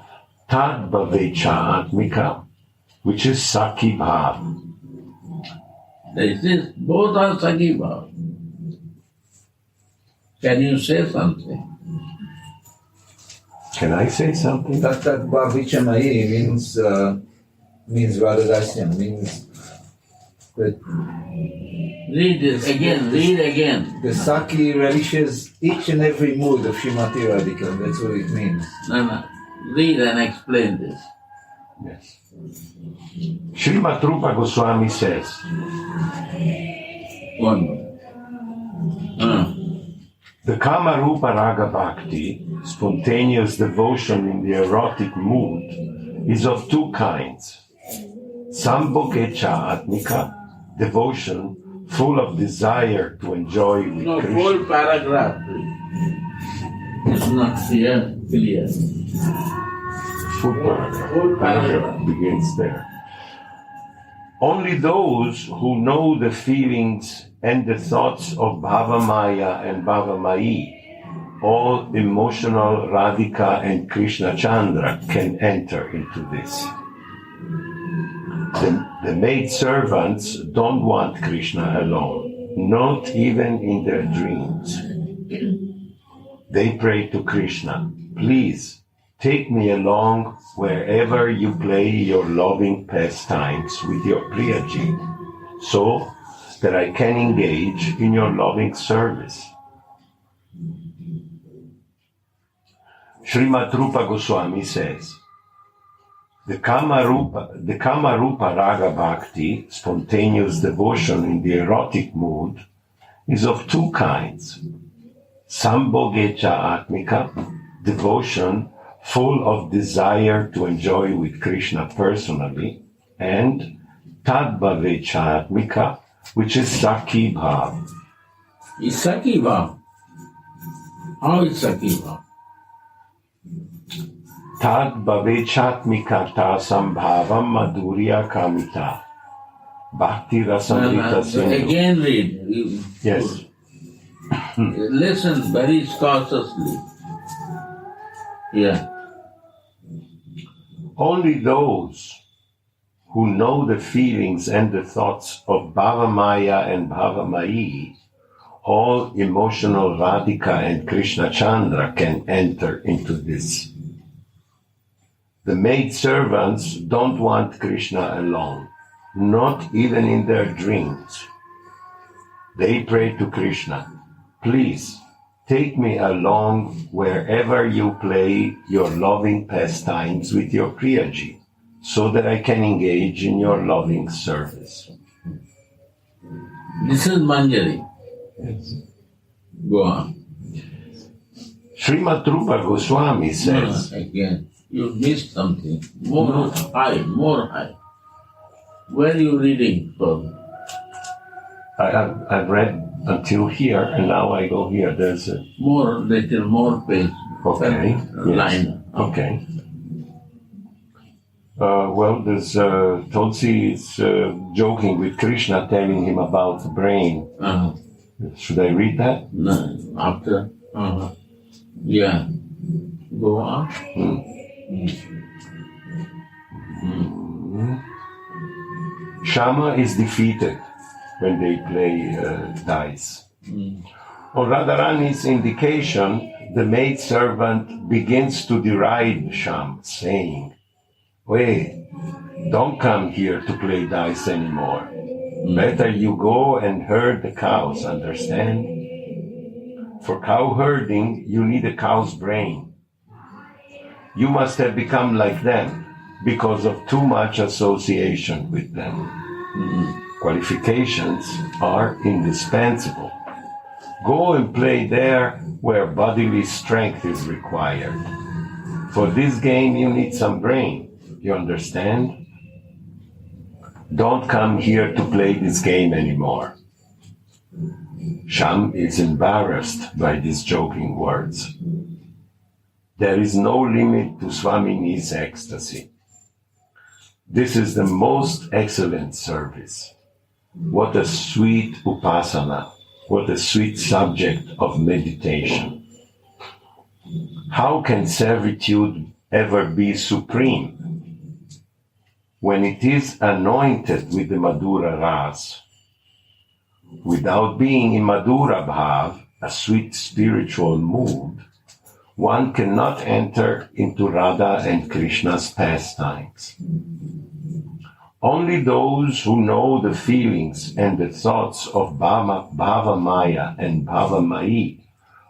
Tadbhavechatmika, which is Sakhi Bhav. This is, both are Sakhi Bhav. Can you say something? Can I say something? That Bhavichamai means Radhadasyam, means that Read this again, read again. the Sakhi relishes each and every mood of Srimati Radhika. That's what it means. No. Read and explain this. Yes. Srimad Rupa Goswami says, One minute. the Kama Rupa Raga Bhakti, spontaneous devotion in the erotic mood, is of two kinds. Sambhogecha Atmika, devotion full of desire to enjoy with No, Krishna. whole paragraph. It's not clear. Full paragraph. Whole paragraph. Begins there. Only those who know the feelings and the thoughts of Bhavamaya and Bhavamayi, all emotional Radhika and Krishna Chandra, can enter into this. The maid servants don't want Krishna alone, not even in their dreams. They pray to Krishna, please take me along wherever you play your loving pastimes with your Priyaji, so that I can engage in your loving service. Srimad Rupa Goswami says, the Kama Rupa Raga Bhakti, spontaneous devotion in the erotic mood, is of two kinds. Sambhogecha Atmika, devotion full of desire to enjoy with Krishna personally, and Tadbhavecha Atmika, which is Sakhi Bhav. Is Sakhi Bhav. How is Sakhi Bhav? Tad bhavechatmikata sambhavam madhurya kamita. Bhakti rasamrita sindhu. Again read. Yes. Listen very cautiously. Yeah. Only those who know the feelings and the thoughts of Bhavamaya and Bhavamayi, all emotional Radhika and Krishna Chandra, can enter into this. The maid servants don't want Krishna alone, not even in their dreams. They pray to Krishna, please take me along wherever you play your loving pastimes with your Priyaji, so that I can engage in your loving service. This is Manjari. Yes. Go on. Srimad Rupa Goswami says, Again. You missed something. More high. Where are you reading from? I've read until here, and now I go here. There's a... Little more page. Okay. Line. Okay. There's Tulsi is joking with Krishna, telling him about the brain. Should I read that? No, after. Yeah. Go on. Shama is defeated when they play dice. On Radharani's indication, the maidservant begins to deride Sham, saying, "Wait, don't come here to play dice anymore. Better you go and herd the cows, understand? For cow herding, you need a cow's brain. You must have become like them because of too much association with them." Qualifications are indispensable. Go and play there where bodily strength is required. For this game you need some brain, you understand? Don't come here to play this game anymore. Sham is embarrassed by these joking words. There is no limit to Swamini's ecstasy. This is the most excellent service. What a sweet upasana, what a sweet subject of meditation. How can servitude ever be supreme? When it is anointed with the Madhura Ras, without being in Madhura Bhav, a sweet spiritual mood, one cannot enter into Radha and Krishna's pastimes. Only those who know the feelings and the thoughts of Bhava Maya and Bhava Mai,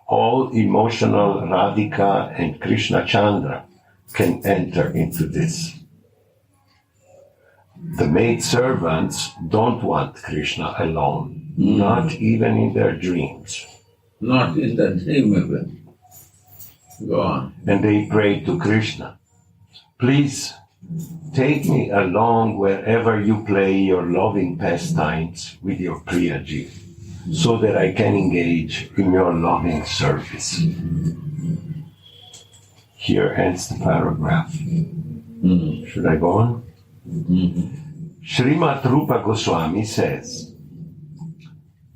all emotional Radhika and Krishna Chandra, can enter into this. The maidservants don't want Krishna alone, not even in their dreams. Not in the dream even. Go on. And they pray to Krishna, please take me along wherever you play your loving pastimes with your Priyaji, so that I can engage in your loving service. Here ends the paragraph. Should I go on? Srimad Rupa Goswami says,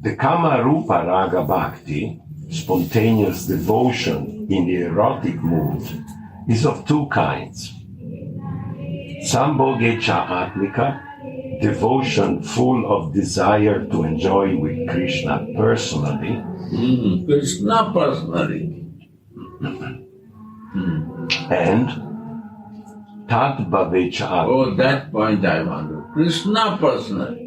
the Kama Rupa Raga Bhakti, spontaneous devotion in the erotic mood, is of two kinds. Sambhogecha Atmika, devotion full of desire to enjoy with Krishna personally. Krishna personally. And Tat Bhavecha Atmika. Oh, that point I want to. Krishna personally.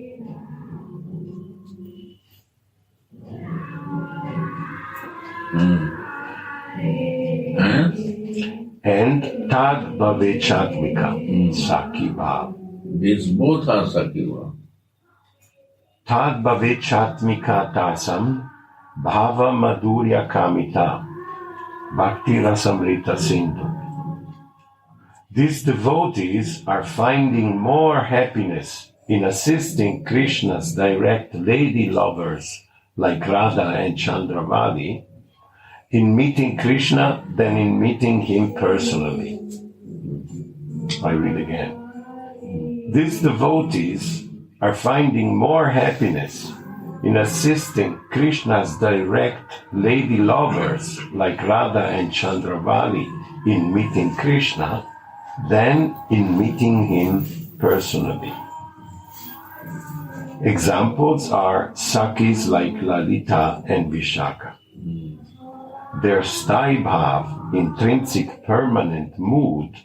And Tad Bhavechatmika, Sakhi Bhav. These both are Sakhi. Tad Bhavechatmika Tasam, Bhava Madhurya Kamita, Bhakti Rasamrita Sindhu. These devotees are finding more happiness in assisting Krishna's direct lady lovers like Radha and Chandravali in meeting Krishna than in meeting him personally. I read again. These devotees are finding more happiness in assisting Krishna's direct lady lovers like Radha and Chandravali in meeting Krishna than in meeting him personally. Examples are Sakhis like Lalita and Vishaka. Their sthai bhav, intrinsic permanent mood,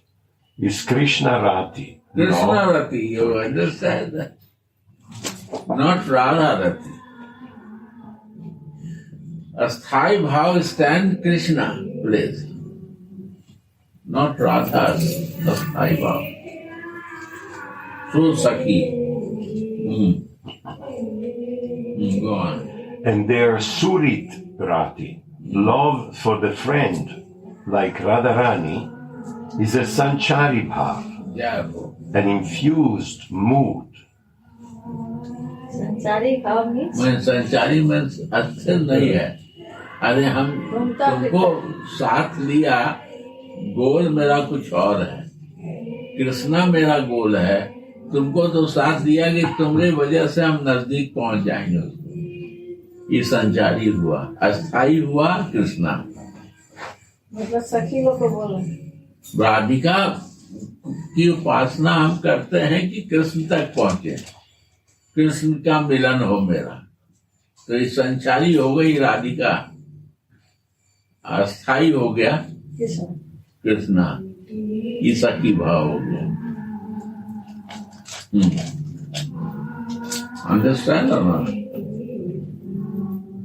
is Krishna Rati. Krishna Rati, you understand that? Not Radha Rati. A sthai bhav stand Krishna place. Not Radha's sthai bhav. So Sakhi. Go on. And their Surit Rati, love for the friend, like Radharani, is a Sanchari Bhav, Yeah. an infused mood. संसारी भाव means संचारी में अस्थिर नहीं है. अरे हम तुमको साथ लिया, गोल मेरा कुछ और है. कृष्णा मेरा गोल है. तुमको तो साथ दिया कि तुम्हारी वजह से हम नजदीक पहुंच जाएंगे उसको. ये संचारी हुआ, अस्थाई हुआ कृष्णा. मतलब सखी लोग को बोलो. राधिका की उपासना हम करते हैं कि कृष्ण तक पहुंचे, कृष्ण का मिलन हो मेरा. तो ये संचारी हो गई राधिका, अस्थाई हो गया कृष्णा, ये सखी भाव हो गया. Understand or not?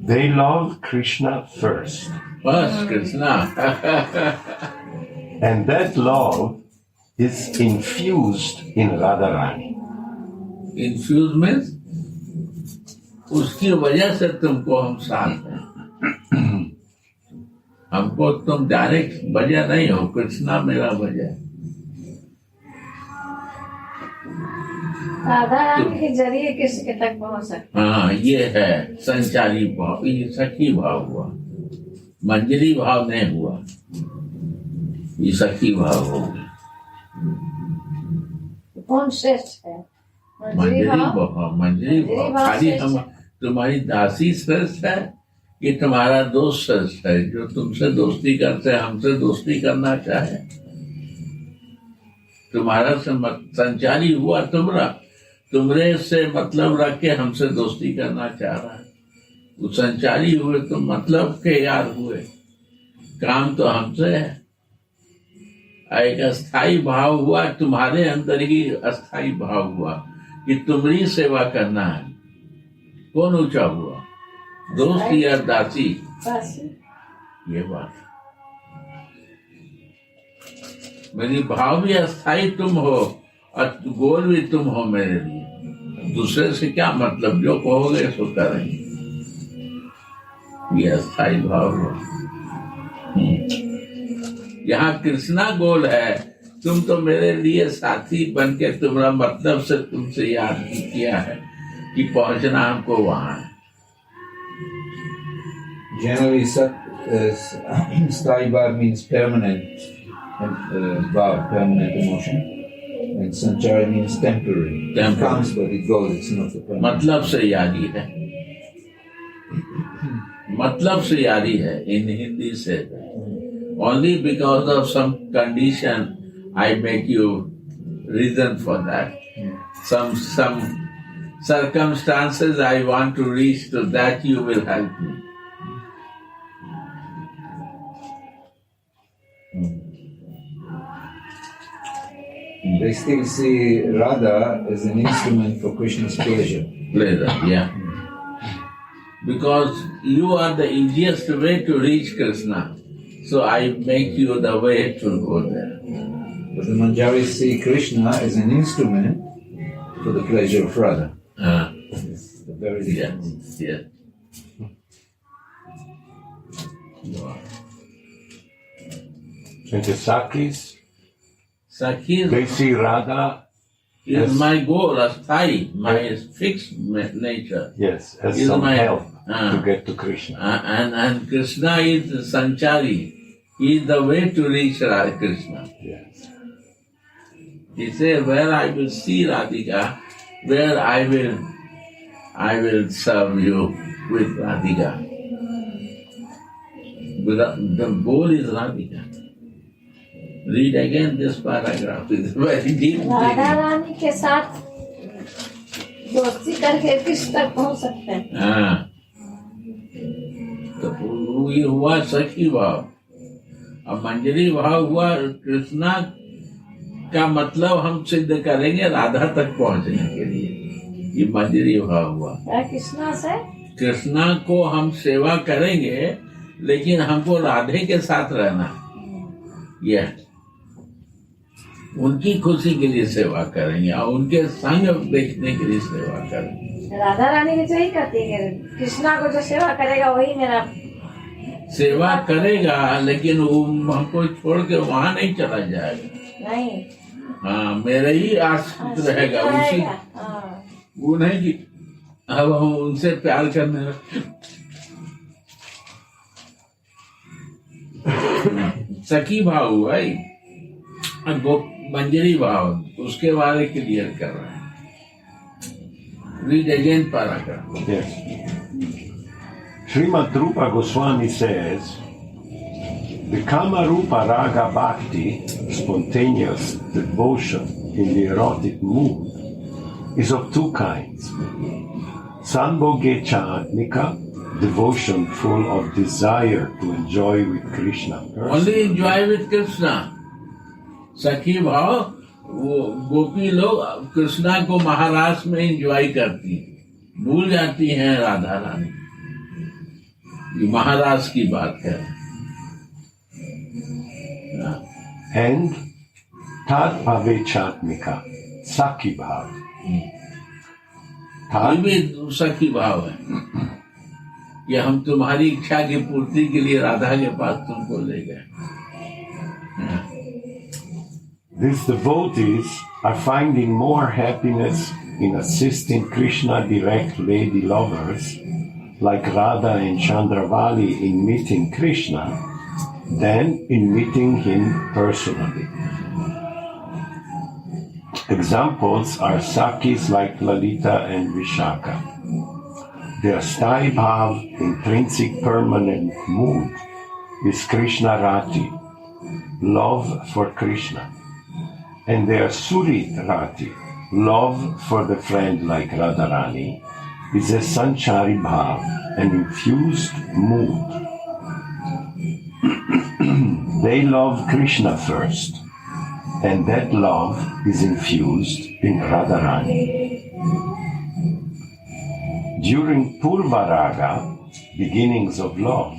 They love Krishna first. First Krishna. And that love is infused in Radharani. Infused means उसकी वजह से तुमको हम साथ हैं। हमको तुम डायरेक्ट वजह नहीं हो, कृष्णा मेरा वजह। राधा रानी के जरिए किसके तक पहुंच सकते? हाँ, ये है संचारी भाव, ये सखी भाव हुआ, मंजरी भाव नहीं हुआ, ये सखी भाव हो गया। कौन श्रेष्ठ है? मंजरी भाव, मंजरी भाव। खाली श्रेष्ठ हम है। तुम्हारी दासी श्रेष्ठ है कि तुम्हारा दोस्त श्रेष्ठ है जो तुमसे दोस्ती करते, हमसे दोस्ती करना चाहे? तुम्हारा संचारी हुआ तुमरे से मतलब रख के हमसे दोस्ती करना चाह रहा है। वो संचारी हुए तो मतलब के यार हुए, काम तो हमसे है। एक अस्थाई भाव हुआ, तुम्हारे अंदर ही अस्थाई भाव हुआ कि तुम्हारी सेवा करना है। कौन ऊंचा हुआ, दोस्त या दासी? ये बात, मेरी भाव भी अस्थाई तुम हो और गोल भी तुम हो मेरे लिए। दूसरे से क्या मतलब, जो कहोगे सो करेंगे। ये अस्थाई भाव हुआ। यहाँ कृष्णा गोल है, तुम तो मेरे लिए साथी बन के तुम्हारा मतलब से तुमसे याद किया है कि पहुंचना हमको वहां है। Generally, sthai bhav means permanent bhav, permanent emotion, and sanchari means temporary. It comes but it goes. It's not a permanent. मतलब से यारी है, मतलब से यारी है in Hindi से। Only because of some condition I make you reason for that. Some circumstances I want to reach to that you will help me. They still see Radha as an instrument for Krishna's pleasure. Pleasure, yeah. Because you are the easiest way to reach Krishna. So I make you the way to go there. But the Manjaris see Krishna as an instrument for the pleasure of Radha. It's the very different. Yes. And the Sakis, Sakhi they see Radha is as, my goal, asthai, my fixed nature. yes, as is some my- help to get to Krishna. And Krishna is the sanchari. He is the way to reach Radha Krishna. Yes. He said, where I will see Radhika, where I will serve you with Radhika. The goal is Radhika. Read again this paragraph. It's very deep. Radha Rani के साथ दोस्ती करके किस तक पहुंच सकते हैं? हाँ, तो ये हुआ सखी भाव। अब मंजरी भाव हुआ कृष्णा का मतलब हम सिद्ध करेंगे राधा तक पहुंचने के लिए। ये मंजरी भाव हुआ। क्या कृष्णा से? कृष्णा को हम सेवा करेंगे लेकिन हमको राधे के साथ रहना, यह उनकी खुशी के लिए सेवा करेंगे और उनके संग देखने के लिए सेवा करेंगे। राधा रानी भी तो यही करती है, कृष्णा को जो सेवा करेगा वही मेरा सेवा करेगा, लेकिन वो हमको छोड़ के वहां नहीं चला जाएगा। नहीं। हाँ, मेरे ही आश्रित रहेगा उसी। हाँ। वो नहीं कि अब हम उनसे प्यार करने लगे। सखी भाव हुआ ही, मंजरी भाव, उसके बारे क्लियर कर रहे हैं। Read again paragraph. Yes. Srimad Rupa Goswami says, the Kama Rupa Raga Bhakti, spontaneous devotion in the erotic mood, is of two kinds. Sanbhogecha, devotion full of desire to enjoy with Krishna. Only enjoy with Krishna. सखी भाव, वो गोपी लोग कृष्णा को महारास में enjoy करती हैं, भूल जाती हैं राधा रानी। ये महारास की बात है। And Tad Bhavechatmika, Sakhi Bhav. ये भी सखी भाव है कि हम तुम्हारी इच्छा की पूर्ति के लिए राधा के पास तुमको ले गए. These devotees are finding more happiness in assisting Krishna direct lady lovers like Radha and Chandravali in meeting Krishna than in meeting him personally. Examples are Sakis like Lalita and Vishaka. Their Sthai Bhav, intrinsic permanent mood, is Krishna Rati, love for Krishna. And their Surit Rati, love for the friend like Radharani, is a Sanchari Bhav, an infused mood. They love Krishna first, and that love is infused in Radharani. During Purvaraga, beginnings of love,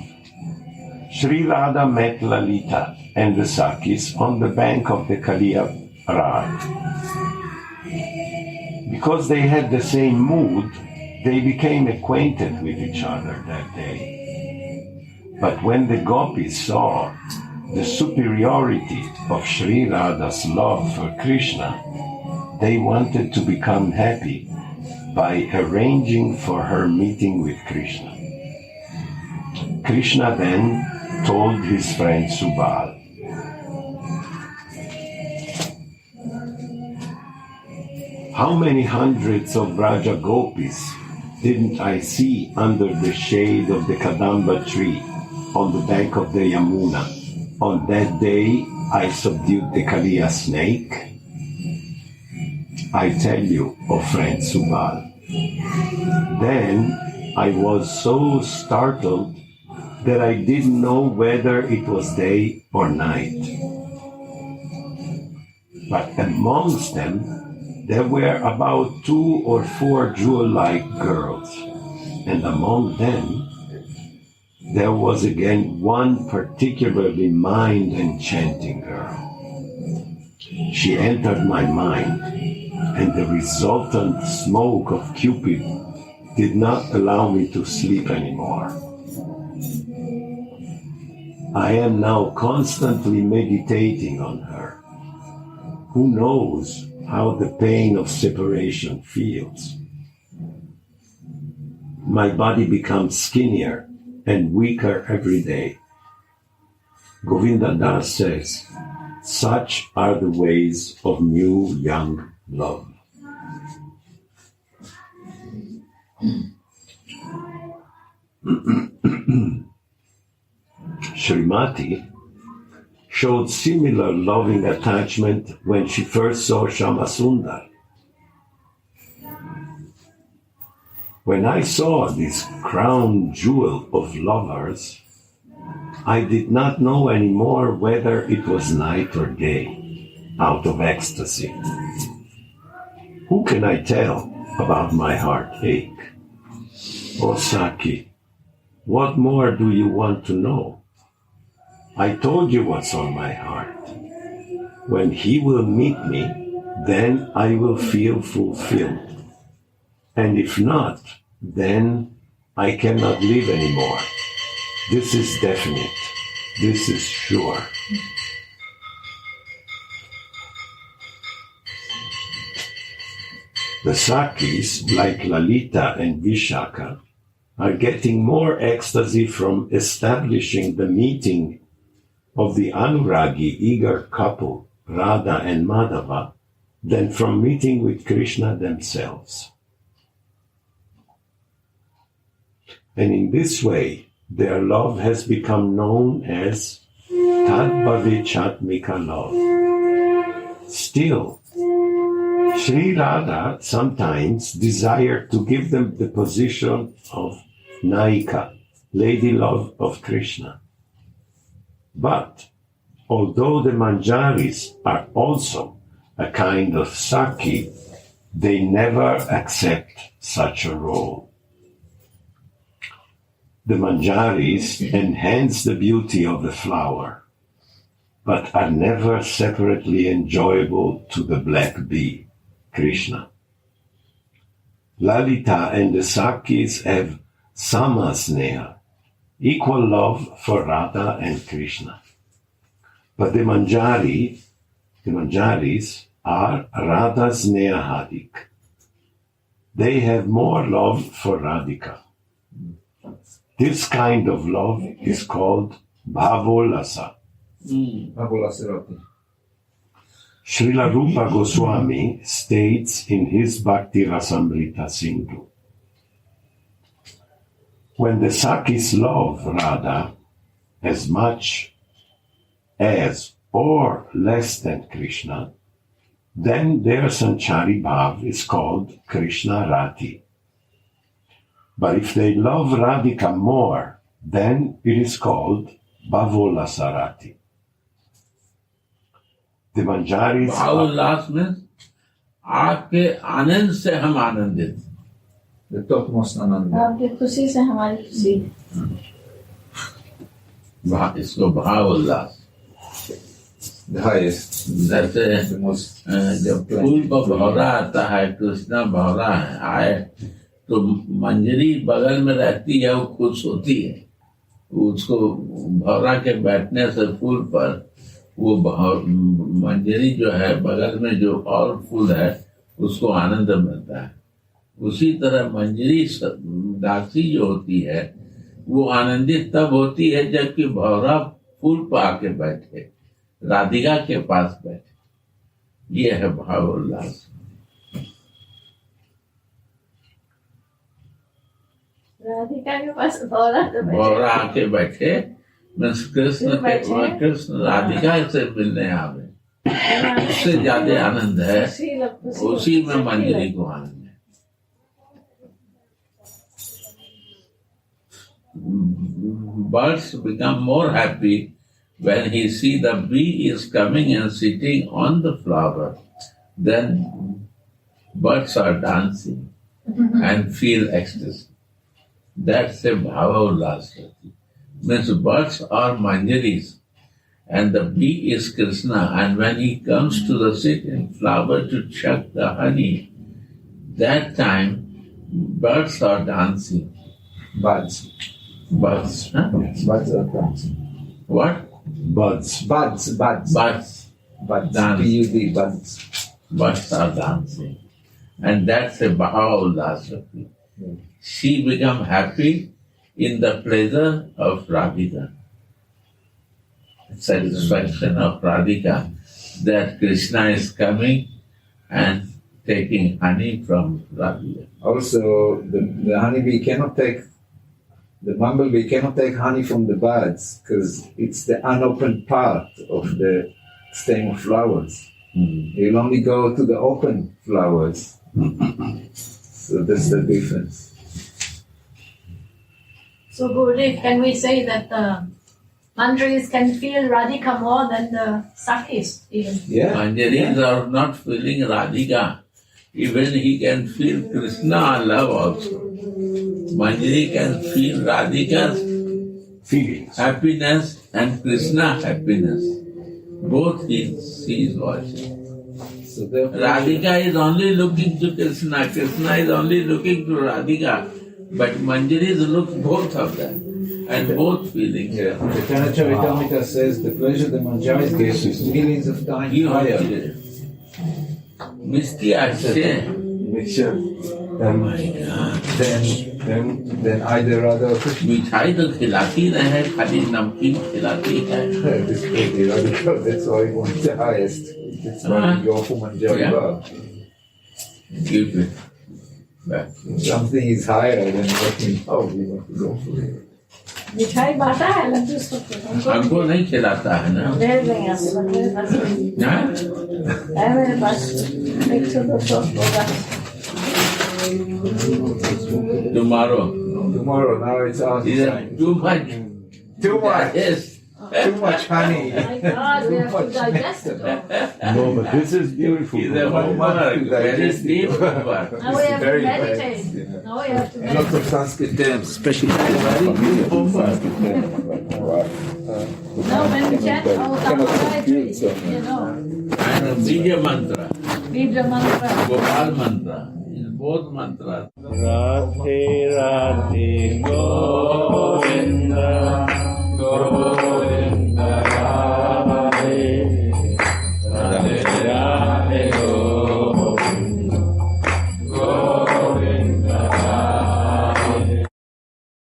Sri Radha met Lalita and the Sakis on the bank of the Kaliya Rag. Because they had the same mood, they became acquainted with each other that day. But when the gopis saw the superiority of Sri Radha's love for Krishna, they wanted to become happy by arranging for her meeting with Krishna. Krishna then told his friend Subal, "How many hundreds of Braja gopis didn't I see under the shade of the Kadamba tree on the bank of the Yamuna? On that day I subdued the Kaliya snake? I tell you, O friend Subal, then I was so startled that I didn't know whether it was day or night. But amongst them there were about 2 or 4 jewel-like girls, and among them there was again one particularly mind-enchanting girl. She entered my mind, and the resultant smoke of Cupid did not allow me to sleep anymore. I am now constantly meditating on her. Who knows how the pain of separation feels? My body becomes skinnier and weaker every day." Govinda Das says, such are the ways of new young love. Srimati showed similar loving attachment when she first saw Shyamasundar. When I saw this crown jewel of lovers, I did not know anymore whether it was night or day, out of ecstasy. Who can I tell about my heartache? O Saki, what more do you want to know? I told you what's on my heart. When he will meet me, then I will feel fulfilled. And if not, then I cannot live anymore. This is definite. This is sure. The Sakis, like Lalita and Vishaka, are getting more ecstasy from establishing the meeting of the Anuragi eager couple, Radha and Madhava, than from meeting with Krishna themselves. And in this way, their love has become known as Tadbhavichatmika love. Still, Sri Radha sometimes desired to give them the position of Naika, lady love of Krishna. But although the Manjaris are also a kind of Saki, they never accept such a role. The Manjaris enhance the beauty of the flower, but are never separately enjoyable to the black bee, Krishna. Lalita and the Sakis have Samasneha, equal love for Radha and Krishna. But the Manjaris are Radha's Neahadik. They have more love for Radhika. This kind of love is called Bhavolasa. Bhavolasarati. Srila Rupa Goswami states in his Bhakti Rasamrita Sindhu, when the Sakis love Radha as much as or less than Krishna, then their Sanchari Bhav is called Krishna Rati. But if they love Radhika more, then it is called Bhavolasarati. The Manjaris भावोल्लास में आपके आनंद से हम आनंदित. The topmost ananda. आपकी खुशी से हमारी खुशी. इसको भावोल्लास. The highest. जैसे The most. जब फूल पर भौरा आता है, कृष्णा भौरा आए तो मंजरी बगल में रहती है, वो खुश होती है. उसको भौरा के बैठने से फूल पर वो मंजरी जो है बगल में जो और फूल है उसको आनंद मिलता है. उसी तरह मंजरी दासी जो होती है वो आनंदित तब होती है जबकि भौरा फूल पर आके बैठे, राधिका के पास बैठे. ये है भाव उल्लास. राधिका के पास भौरा आके बैठे, कृष्ण राधिका से मिलने आवे, उससे ज्यादा आनंद है. उसी में मंजरी को आनंद है. Birds become more happy when he see the bee is coming and sitting on the flower. Then birds are dancing and feel ecstasy. That's a bhava ullasa. Means birds are manjaris and the bee is Krishna, and when he comes to the sitting flower to chuck the honey, that time birds are dancing. Buds. Birds, huh? Buds are dancing. What? Buds. Buds. Buds. Dance. B-U-D, buds. Birds are dancing. And that's a bhava ullasa. She become happy in the pleasure of Radhika. Satisfaction of Radhika that Krishna is coming and taking honey from Radhika. Also, the honeybee cannot take, the bumblebee cannot take honey from the buds because it's the unopened part of the stem of flowers. He'll only go to the open flowers. So that's the difference. So Gurudev, can we say that the Manjaris can feel Radhika more than the Sakis even? Yeah. Manjaris are not feeling Radhika. Even he can feel Krishna love also. Manjari can feel Radhika's Feelings. happiness and Krishna happiness. Both she is watching. So therefore, Radhika is only looking to Krishna. Krishna is only looking to Radhika. But Manjaris look both of them and both feelings. yeah, the Charitamrita says the pleasure the Manjaris gives is millions of times You higher. Misti Ashe. Oh my God. Then either Radha or Krishna. मिठाई तो खिलाती नहीं, खाली नमकीन खिलाती है. This pretty Radhika, that's why he wants the highest. That's why we go for Manjari Yeah. Bhav. Give it back. Something is higher than what we know, we want to go for it. मिठाई बांटा है लड्डू सबको. हमको नहीं खिलाता है ना. दे देंगे आपको, मेरे पास हाँ? है, मेरे पास एक छोटा सा होगा. Tomorrow. Tomorrow, now it's our Is time. it too much? Too much. Yes. Too much honey. Oh my God, we have to digest it all. No, but this is beautiful. It's a homework, very deep homework. Now we have to Very meditate. fast, yeah. Now we have to And lots of meditate. Sanskrit terms, especially Homework. Now when we chant our Gayatri, you know, And Bija mantra, Bija mantra. Gopal mantra, is both both mantras. Radhe Radhe Go